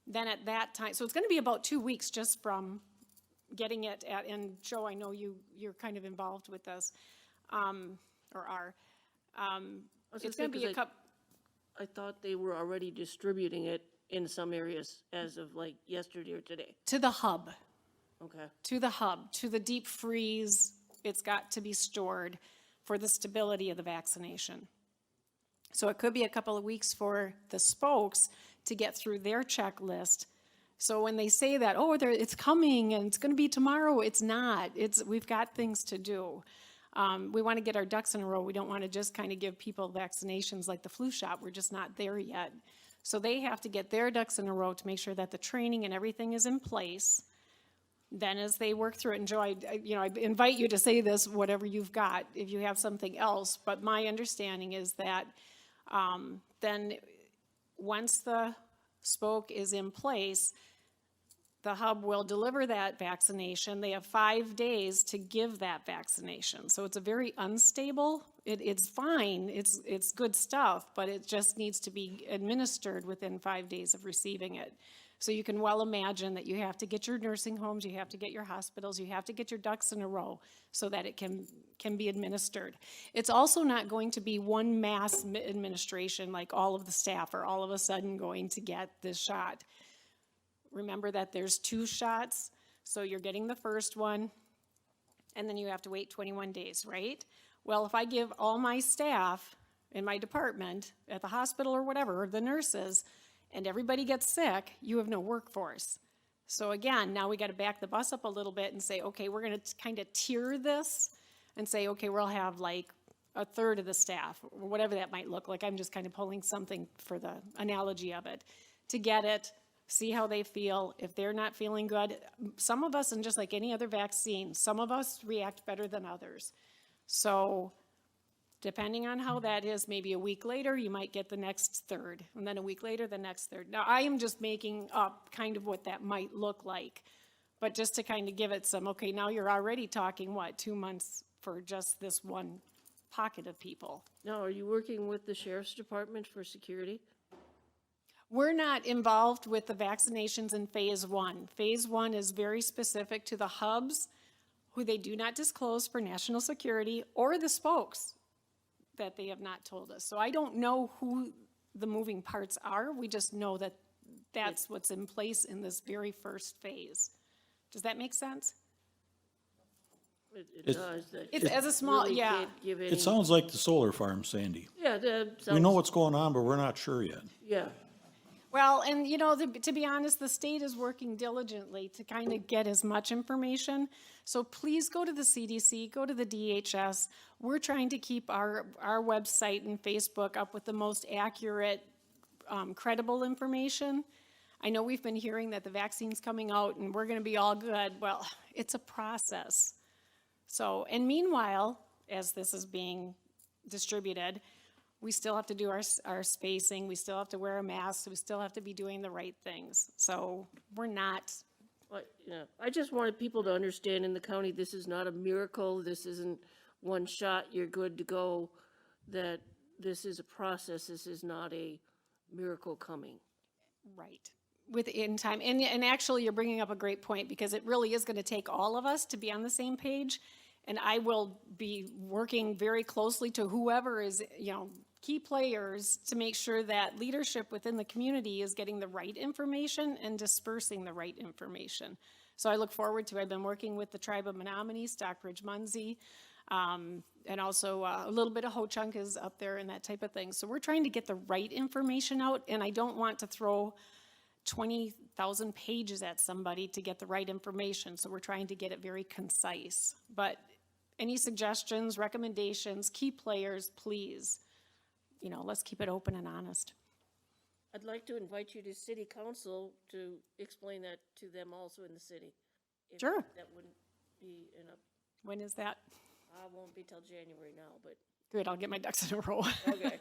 then at that time, so it's going to be about 2 weeks just from getting it at, and Joe, I know you're kind of involved with this, or are. It's going to be a couple. I thought they were already distributing it in some areas as of like yesterday or today. To the hub. Okay. To the hub, to the deep freeze. It's got to be stored for the stability of the vaccination. So it could be a couple of weeks for the spokes to get through their checklist. So when they say that, oh, it's coming and it's going to be tomorrow, it's not. We've got things to do. We want to get our ducks in a row. We don't want to just kind of give people vaccinations like the flu shot. We're just not there yet. So they have to get their ducks in a row to make sure that the training and everything is in place. Then as they work through it, and Joe, I invite you to say this, whatever you've got, if you have something else. But my understanding is that then once the spoke is in place, the hub will deliver that vaccination. They have 5 days to give that vaccination. So it's a very unstable, it's fine, it's good stuff, but it just needs to be administered within 5 days of receiving it. So you can well imagine that you have to get your nursing homes, you have to get your hospitals, you have to get your ducks in a row so that it can be administered. It's also not going to be one mass administration, like all of the staff are all of a sudden going to get this shot. Remember that there's 2 shots, so you're getting the first one, and then you have to wait 21 days, right? Well, if I give all my staff in my department, at the hospital or whatever, or the nurses, and everybody gets sick, you have no workforce. So again, now we got to back the bus up a little bit and say, okay, we're going to kind of tier this and say, okay, we'll have like a third of the staff, or whatever that might look like. I'm just kind of pulling something for the analogy of it, to get it, see how they feel. If they're not feeling good, some of us, and just like any other vaccine, some of us react better than others. So depending on how that is, maybe a week later, you might get the next third, and then a week later, the next third. Now, I am just making up kind of what that might look like, but just to kind of give it some, okay, now you're already talking, what, 2 months for just this one pocket of people. Now, are you working with the sheriff's department for security? We're not involved with the vaccinations in phase one. Phase one is very specific to the hubs, who they do not disclose for national security, or the spokes that they have not told us. So I don't know who the moving parts are. We just know that that's what's in place in this very first phase. Does that make sense? It does. that It's you as a small, really yeah. can't give any- It sounds like the solar farm, Sandy. Yeah, that We sounds. know what's going on, but we're not sure yet. Yeah. Well, and you know, to be honest, the state is working diligently to kind of get as much information. So please go to the CDC, go to the DHS. We're trying to keep our website and Facebook up with the most accurate, credible information. I know we've been hearing that the vaccine's coming out and we're going to be all good. Well, it's a process. So, and meanwhile, as this is being distributed, we still have to do our spacing, we still have to wear a mask, we still have to be doing the right things. So we're not, Yeah, I just wanted people to understand in the county, this is not a miracle, this isn't one shot, you're good to go, that this is a process, this is not a miracle coming. right, within time. And actually, you're bringing up a great point, because it really is going to take all of us to be on the same page. And I will be working very closely to whoever is, you know, key players to make sure that leadership within the community is getting the right information and dispersing the right information. So I look forward to, I've been working with the tribe of Menominee, Stockbridge, Muncie, and also a little bit of Ho-Chunk is up there and that type of thing. So we're trying to get the right information out, and I don't want to throw 20,000 pages at somebody to get the right information. So we're trying to get it very concise. But any suggestions, recommendations, key players, please, you know, let's keep it open and honest. I'd like to invite you to city council to explain that to them also in the city. If Sure. That wouldn't be in a, When is that? won't be till January now, but. Good, I'll get my ducks in a row. Okay.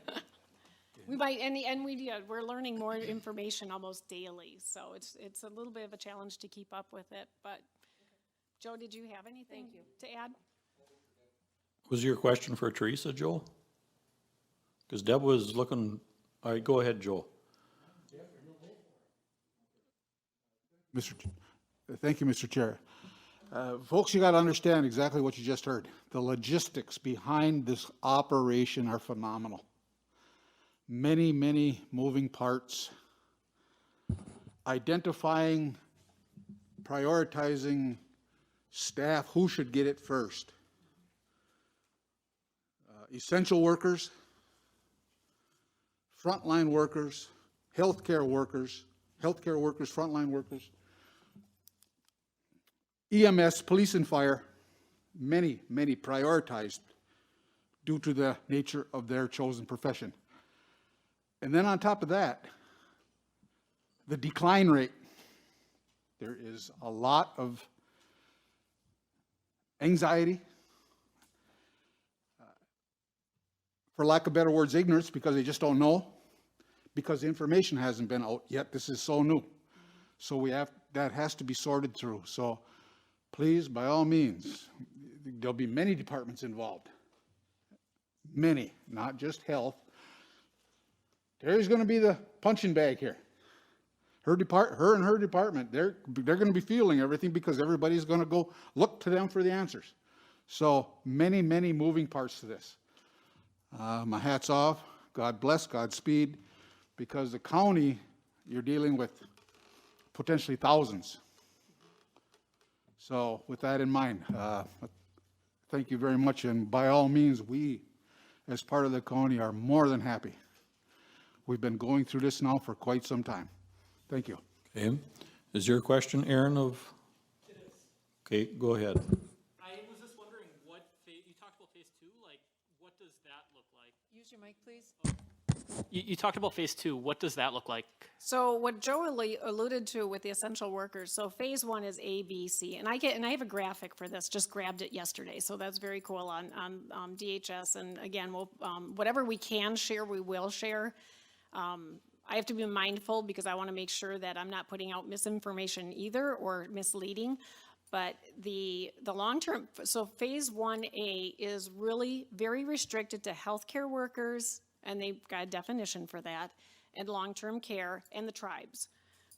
We might, and we're learning more information almost daily, so it's a little bit of a challenge to keep up with it, but Joe, did you have anything to add? Was your question for Teresa, Joe? Because Deb was looking, all right, go ahead, Joe. Thank you, Mr. Chair. Folks, you got to understand exactly what you just heard. The logistics behind this operation are phenomenal. Many, many moving parts. Identifying, prioritizing staff, who should get it first. Essential workers, frontline workers, healthcare workers, frontline workers, EMS, police and fire, many, many prioritized due to the nature of their chosen profession. And then on top of that, the decline rate. There is a lot of anxiety, for lack of better words, ignorance, because they just don't know, because the information hasn't been out yet. This is so new. So that has to be sorted through. So please, by all means, there'll be many departments involved. Many, not just health. Terry's going to be the punching bag here. Her and her department, they're going to be feeling everything, because everybody's going to go look to them for the answers. So many, many moving parts to this. My hat's off. God bless, Godspeed, because the county, you're dealing with potentially thousands. So with that in mind, thank you very much. And by all means, we, as part of the county, are more than happy. We've been going through this now for quite some time. Thank you. Okay. Is your question, Aaron, of? It is. Okay, go ahead. I was just wondering what, you talked about phase two, like, what does that look like? Use your mic, please. You talked about phase two, what does that look like? So what Joe alluded to with the essential workers, so phase one is A, B, C, and I have a graphic for this, just grabbed it yesterday, so that's very cool on DHS, and again, we'll, whatever we can share, we will share. I have to be mindful because I want to make sure that I'm not putting out misinformation either or misleading, but the long-term, so phase 1A is really very restricted to healthcare workers, and they've got a definition for that, and long-term care, and the tribes.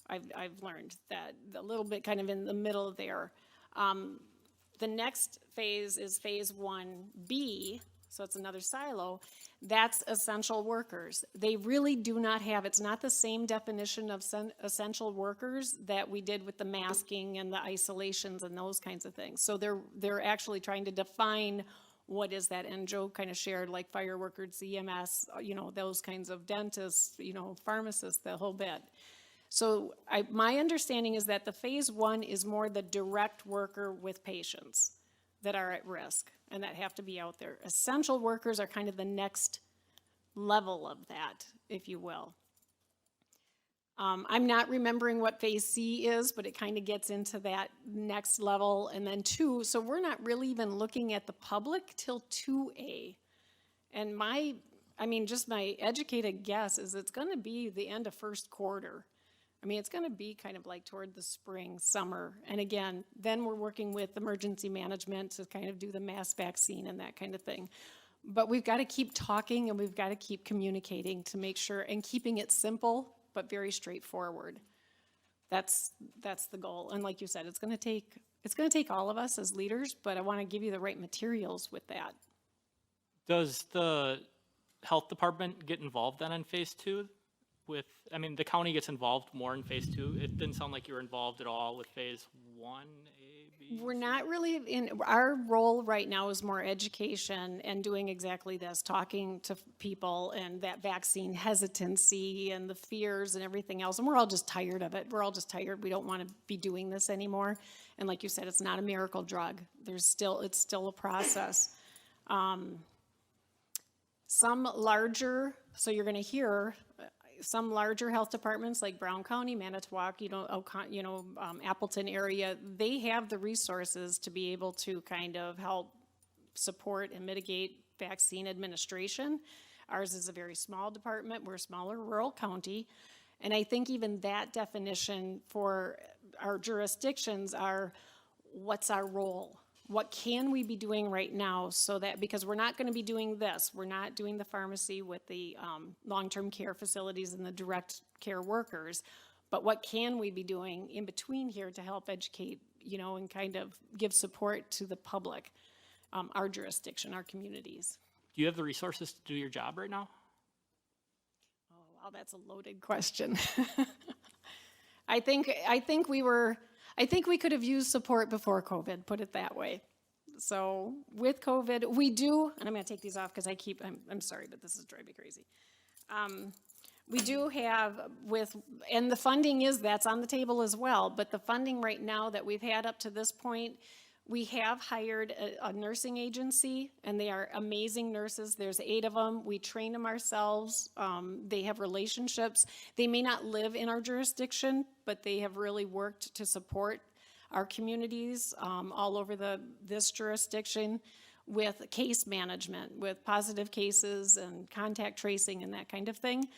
I've learned that a little bit kind of in the middle there. The next phase is phase 1B, so it's another silo. That's essential workers. They really do not have, it's not the same definition of essential workers that we did with the masking and the isolations and those kinds of things. So they're actually trying to define what is that, and Joe kind of shared like fire workers, EMS, those kinds of dentists, pharmacists, the whole bit. So my understanding is that the phase 1 is more the direct worker with patients that are at risk and that have to be out there. Essential workers are kind of the next level of that, if you will. I'm not remembering what phase C is, but it kind of gets into that next level. And then 2, so we're not really even looking at the public till 2A. And just my educated guess is it's going to be the end of first quarter. It's going to be kind of like toward the spring, summer. And again, then we're working with emergency management to kind of do the mass vaccine and that kind of thing. But we've got to keep talking and we've got to keep communicating to make sure, and keeping it simple, but very straightforward. That's the goal. And like you said, it's going to take all of us as leaders, but I want to give you the right materials with that. Does the health department get involved then in phase 2? The county gets involved more in phase 2. It didn't sound like you were involved at all with phase 1, A, B. We're not really our role right now is more education and doing exactly this, talking to people and that vaccine hesitancy and the fears and everything else. And we're all just tired of it. We're all just tired. We don't want to be doing this anymore. And like you said, it's not a miracle drug. It's still a process. Some larger, so you're going to hear some larger health departments like Brown County, Manitowoc, Appleton area, they have the resources to be able to kind of help support and mitigate vaccine administration. Ours is a very small department. We're a smaller rural county. And I think even that definition for our jurisdictions are, what's our role? What can we be doing right now so that, because we're not going to be doing this, we're not doing the pharmacy with the long-term care facilities and the direct care workers, but what can we be doing in between here to help educate, and kind of give support to the public, our jurisdiction, our communities. Do you have the resources to do your job right now? Oh, wow, that's a loaded question. I think we could have used support before COVID, put it that way. So with COVID, we do, and I'm going to take these off because I'm sorry, but this is driving me crazy. We do have and the funding that's on the table as well, but the funding right now that we've had up to this point, we have hired a nursing agency, and they are amazing nurses. There's 8 of them. We train them ourselves. They have relationships. They may not live in our jurisdiction, but they have really worked to support our communities all over this jurisdiction with case management, with positive cases and contact tracing and that kind of thing.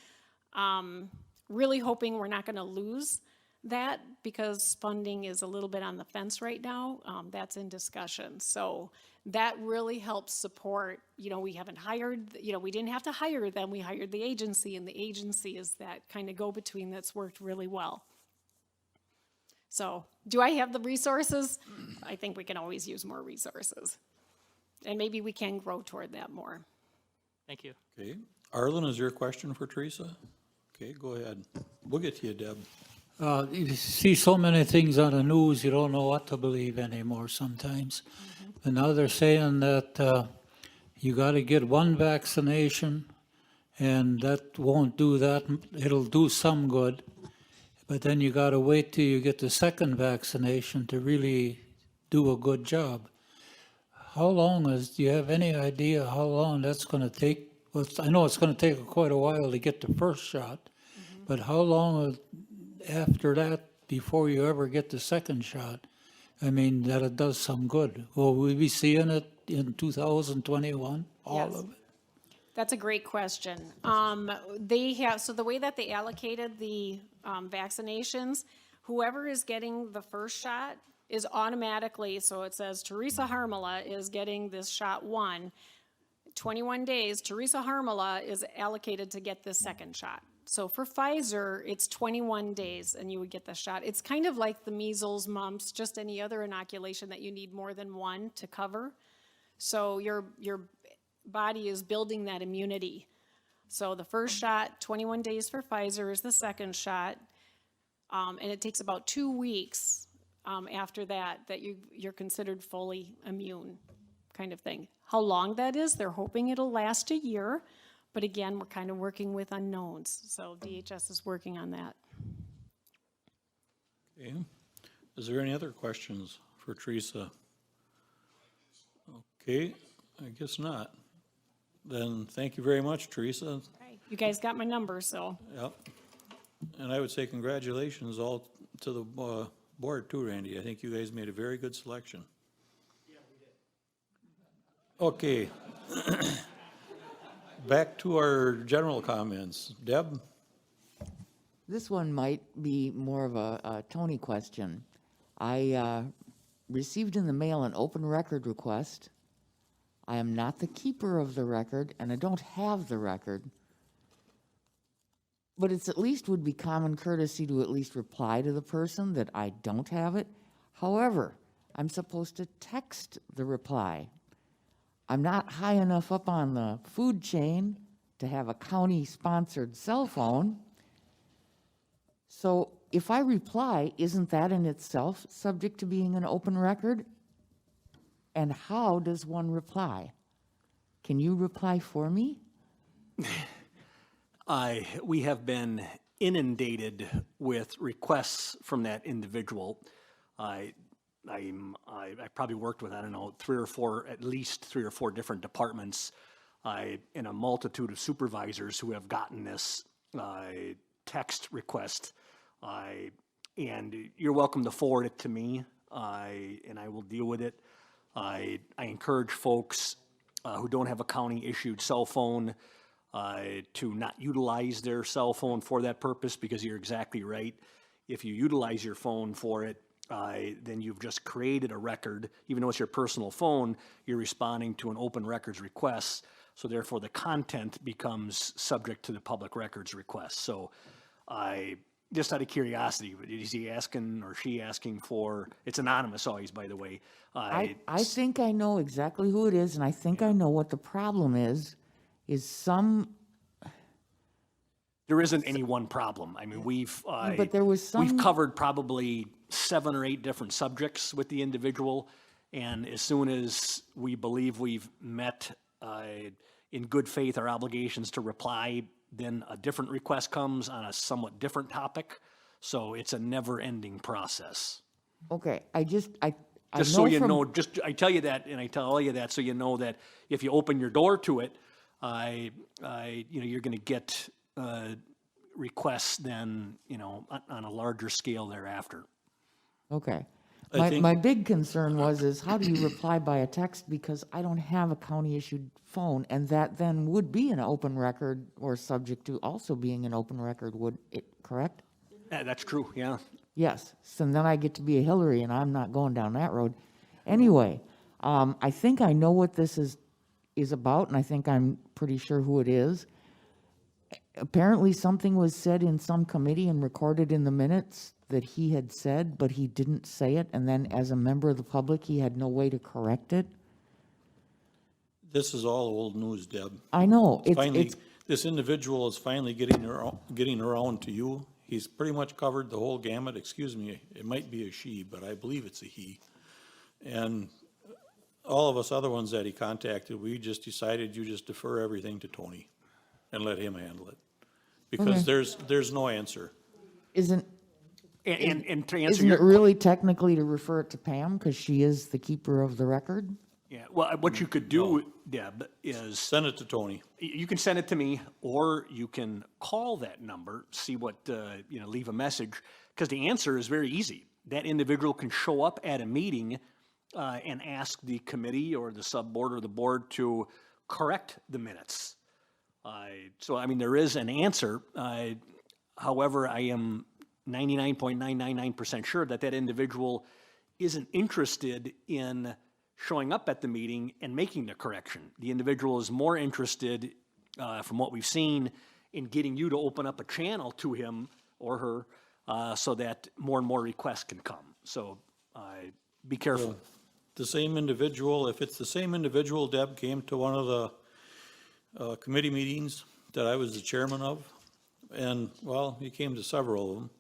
Really hoping we're not going to lose that because funding is a little bit on the fence right now. That's in discussion. So that really helps support, we haven't hired, we didn't have to hire them. We hired the agency, and the agency is that kind of go-between that's worked really well. So do I have the resources? I think we can always use more resources. And maybe we can grow toward that more. Thank you. Okay. Arlen, is your question for Teresa? Okay, go ahead. We'll get to you, Deb. You see so many things on the news, you don't know what to believe anymore sometimes. And now they're saying that you got to get one vaccination, and that won't do that. It'll do some good, but then you gotta wait till you get the second vaccination to really do a good job. How long do you have any idea how long that's gonna take? Well, I know it's gonna take quite a while to get the first shot, but how long after that before you ever get the second shot? I mean, that it does some good. Will we be seeing it in 2021, all Yes. of it? That's a great question. They have, so the way that they allocated the vaccinations, whoever is getting the first shot is automatically, so it says Teresa Harmala is getting this shot 1. 21 days, Teresa Harmala is allocated to get this second shot. So for Pfizer, it's 21 days and you would get the shot. It's kind of like the measles, mumps, just any other inoculation that you need more than one to cover. So your body is building that immunity. So the first shot, 21 days for Pfizer is the second shot. And it takes about 2 weeks after that you're considered fully immune, kind of thing. How long that is, they're hoping it'll last a year. But again, we're kind of working with unknowns. So DHS is working on that. Okay. Is there any other questions for Teresa? Okay, I guess not. Then thank you very much, Teresa. You guys got my number, so. Yep. And I would say congratulations all to the board too, Randy. I think you guys made a very good selection. Okay. Back to our general comments. Deb? This one might be more of a Tony question. I received in the mail an open record request. I am not the keeper of the record, and I don't have the record. But it's at least would be common courtesy to at least reply to the person that I don't have it. However, I'm supposed to text the reply. I'm not high enough up on the food chain to have a county-sponsored cell phone. So if I reply, isn't that in itself subject to being an open record? And how does one reply? Can you reply for me? We have been inundated with requests from that individual. I probably worked with, I don't know, at least three or four different departments, and a multitude of supervisors who have gotten this text request. And you're welcome to forward it to me, and I will deal with it. I encourage folks who don't have a county-issued cell phone to not utilize their cell phone for that purpose, because you're exactly right. If you utilize your phone for it, then you've just created a record. Even though it's your personal phone, you're responding to an open records request. So therefore, the content becomes subject to the public records request. So just out of curiosity, is he asking or she asking for, it's anonymous always, by the way. I think I know exactly who it is, and I think I know what the problem is there isn't any one problem. I mean, but there was some. We've covered probably 7 or 8 different subjects with the individual, and as soon as we believe we've met in good faith our obligations to reply, then a different request comes on a somewhat different topic. So it's a never-ending process. Okay, I Just so you know, I tell you that, and I tell all you that, so you know that if you open your door to it, you're going to get requests then, on a larger scale thereafter. Okay. My big concern is how do you reply by a text, because I don't have a county-issued phone, and that then would be an open record or subject to also being an open record, would it, correct? That's true, yeah. Yes, so then I get to be a Hillary, and I'm not going down that road. Anyway, I think I know what this is about, and I think I'm pretty sure who it is. Apparently, something was said in some committee and recorded in the minutes that he had said, but he didn't say it, and then as a member of the public, he had no way to correct it. This is all old news, Deb. I know. This individual is finally getting around to you. He's pretty much covered the whole gamut. Excuse me, it might be a she, but I believe it's a he. And all of us other ones that he contacted, we just decided you just defer everything to Tony and let him handle it. Because Okay. there's no answer. And to answer Isn't your it really technically to refer it to Pam, because she is the keeper of the record? Yeah, well, what you could do, Deb, is. Send it to Tony. You can send it to me, or you can call that number, see what, leave a message, because the answer is very easy. That individual can show up at a meeting and ask the committee or the sub-board or the board to correct the minutes. So, I mean, there is an answer. However, I am 99.999% sure that that individual isn't interested in showing up at the meeting and making the correction. The individual is more interested, from what we've seen, in getting you to open up a channel to him or her so that more and more requests can come. So be careful. The same individual, if it's the same individual, Deb, came to one of the committee meetings that I was the chairman of, and, well, he came to several of them.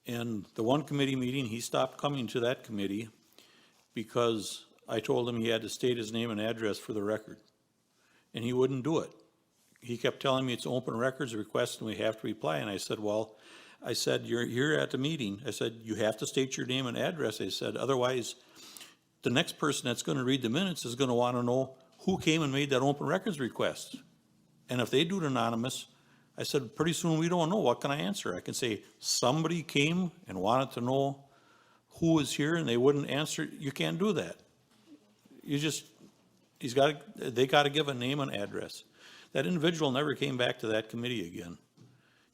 And the one committee meeting, he stopped coming to that committee because I told him he had to state his name and address for the record. And he wouldn't do it. He kept telling me it's open records request and we have to reply. And I said, well, you're here at the meeting. I said, you have to state your name and address. I said, otherwise, the next person that's going to read the minutes is going to want to know who came and made that open records request. And if they do it anonymous, I said, pretty soon we don't know. What can I answer? I can say, somebody came and wanted to know who was here and they wouldn't answer. You can't do that. They got to give a name and address. That individual never came back to that committee again.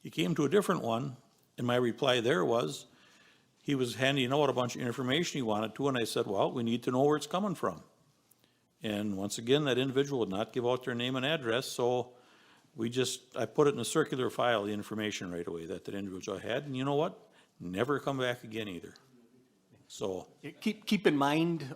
He came to a different one, and my reply there was, he was handing out a bunch of information he wanted to, and I said, well, we need to know where it's coming from. And once again, that individual would not give out their name and address, so I put it in a circular file, the information right away that individual had, and you know what? Never come back again either. So. Keep in mind,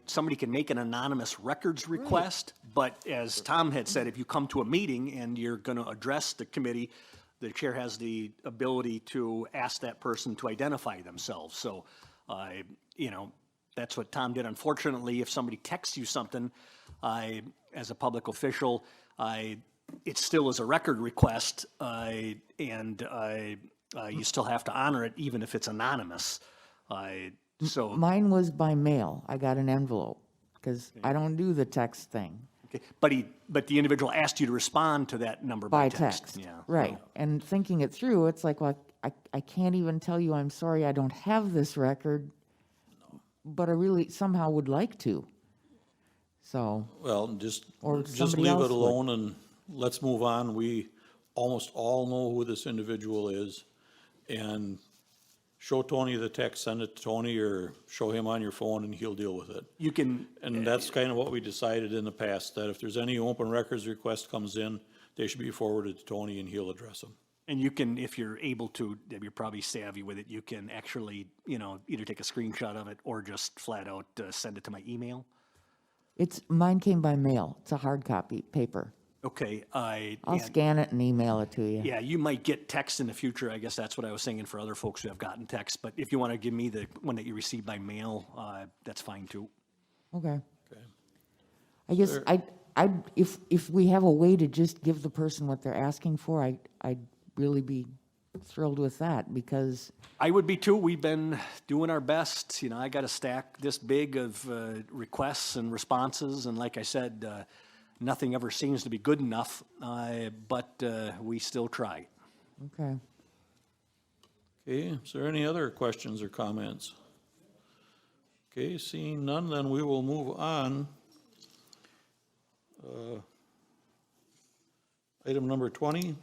somebody can make an anonymous records request, but as Tom had said, if you come to a meeting and you're going to address the committee, the chair has the ability to ask that person to identify themselves. So, that's what Tom did. Unfortunately, if somebody texts you something, as a public official, it still is a record request, and you still have to honor it even if it's anonymous. So Mine was by mail. I got an envelope, because I don't do the text thing. okay. But the individual asked you to respond to that number by text. Yeah. Right, and thinking it through, it's like, well, I can't even tell you, I'm sorry, I don't have this record, but I really somehow would like to. So, Well, just somebody leave else it alone and let's move on. We almost all know who this individual is. And show Tony the text, send it to Tony, or show him on your phone and he'll deal with it. You can, And that's kind of what we decided in the past, that if there's any open records request comes in, they should be forwarded to Tony and he'll address them. and you can, if you're able to, Deb, you're probably savvy with it, you can actually, either take a screenshot of it or just flat out send it to my email. mine came by mail. It's a hard copy, paper. Okay, I'll scan it and email it to you. yeah, you might get text in the future. I guess that's what I was saying for other folks who have gotten text. But if you want to give me the one that you received by mail, that's fine too. Okay. I guess if we have a way to just give the person what they're asking for, I'd really be thrilled with that, because I would be too. We've been doing our best. I got a stack this big of requests and responses, and like I said, nothing ever seems to be good enough, but we still try. Okay. Okay, is there any other questions or comments? Okay, seeing none, then we will move on. Item number 20,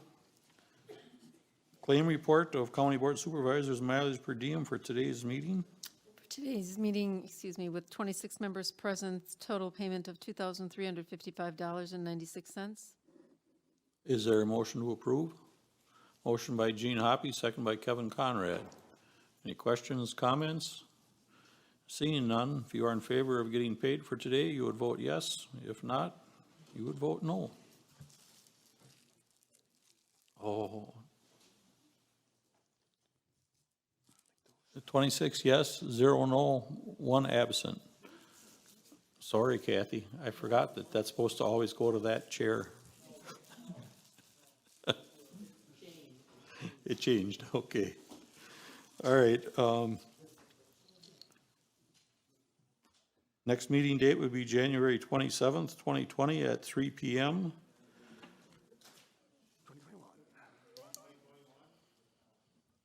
claim report of County Board Supervisors mileage per diem for today's meeting. For today's meeting, with 26 members present, total payment of $2,355.96. Is there a motion to approve? Motion by Gene Hoppy, second by Kevin Conrad. Any questions, comments? Seeing none, if you are in favor of getting paid for today, you would vote yes. If not, you would vote no. Oh. 26 yes, 0 no, 1 absent. Sorry, Kathy, I forgot that that's supposed to always go to that chair. It changed, okay. All right, next meeting date would be January 27th, 2020 at 3 PM.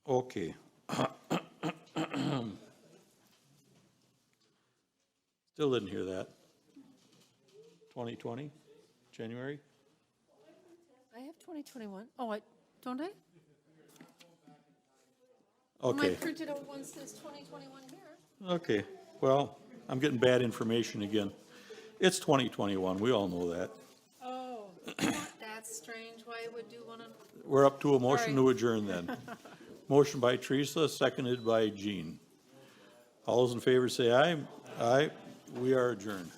Okay. Still didn't hear that. 2020, January? I have 2021. Oh, don't I? Okay. My printed out one says 2021 here. Okay, well, I'm getting bad information again. It's 2021, we all know that. Oh, that's strange. Why it would do one on. We're up to a motion Sorry. to adjourn then. Motion by Teresa, seconded by Jean. All those in favor say aye. Aye, we are adjourned.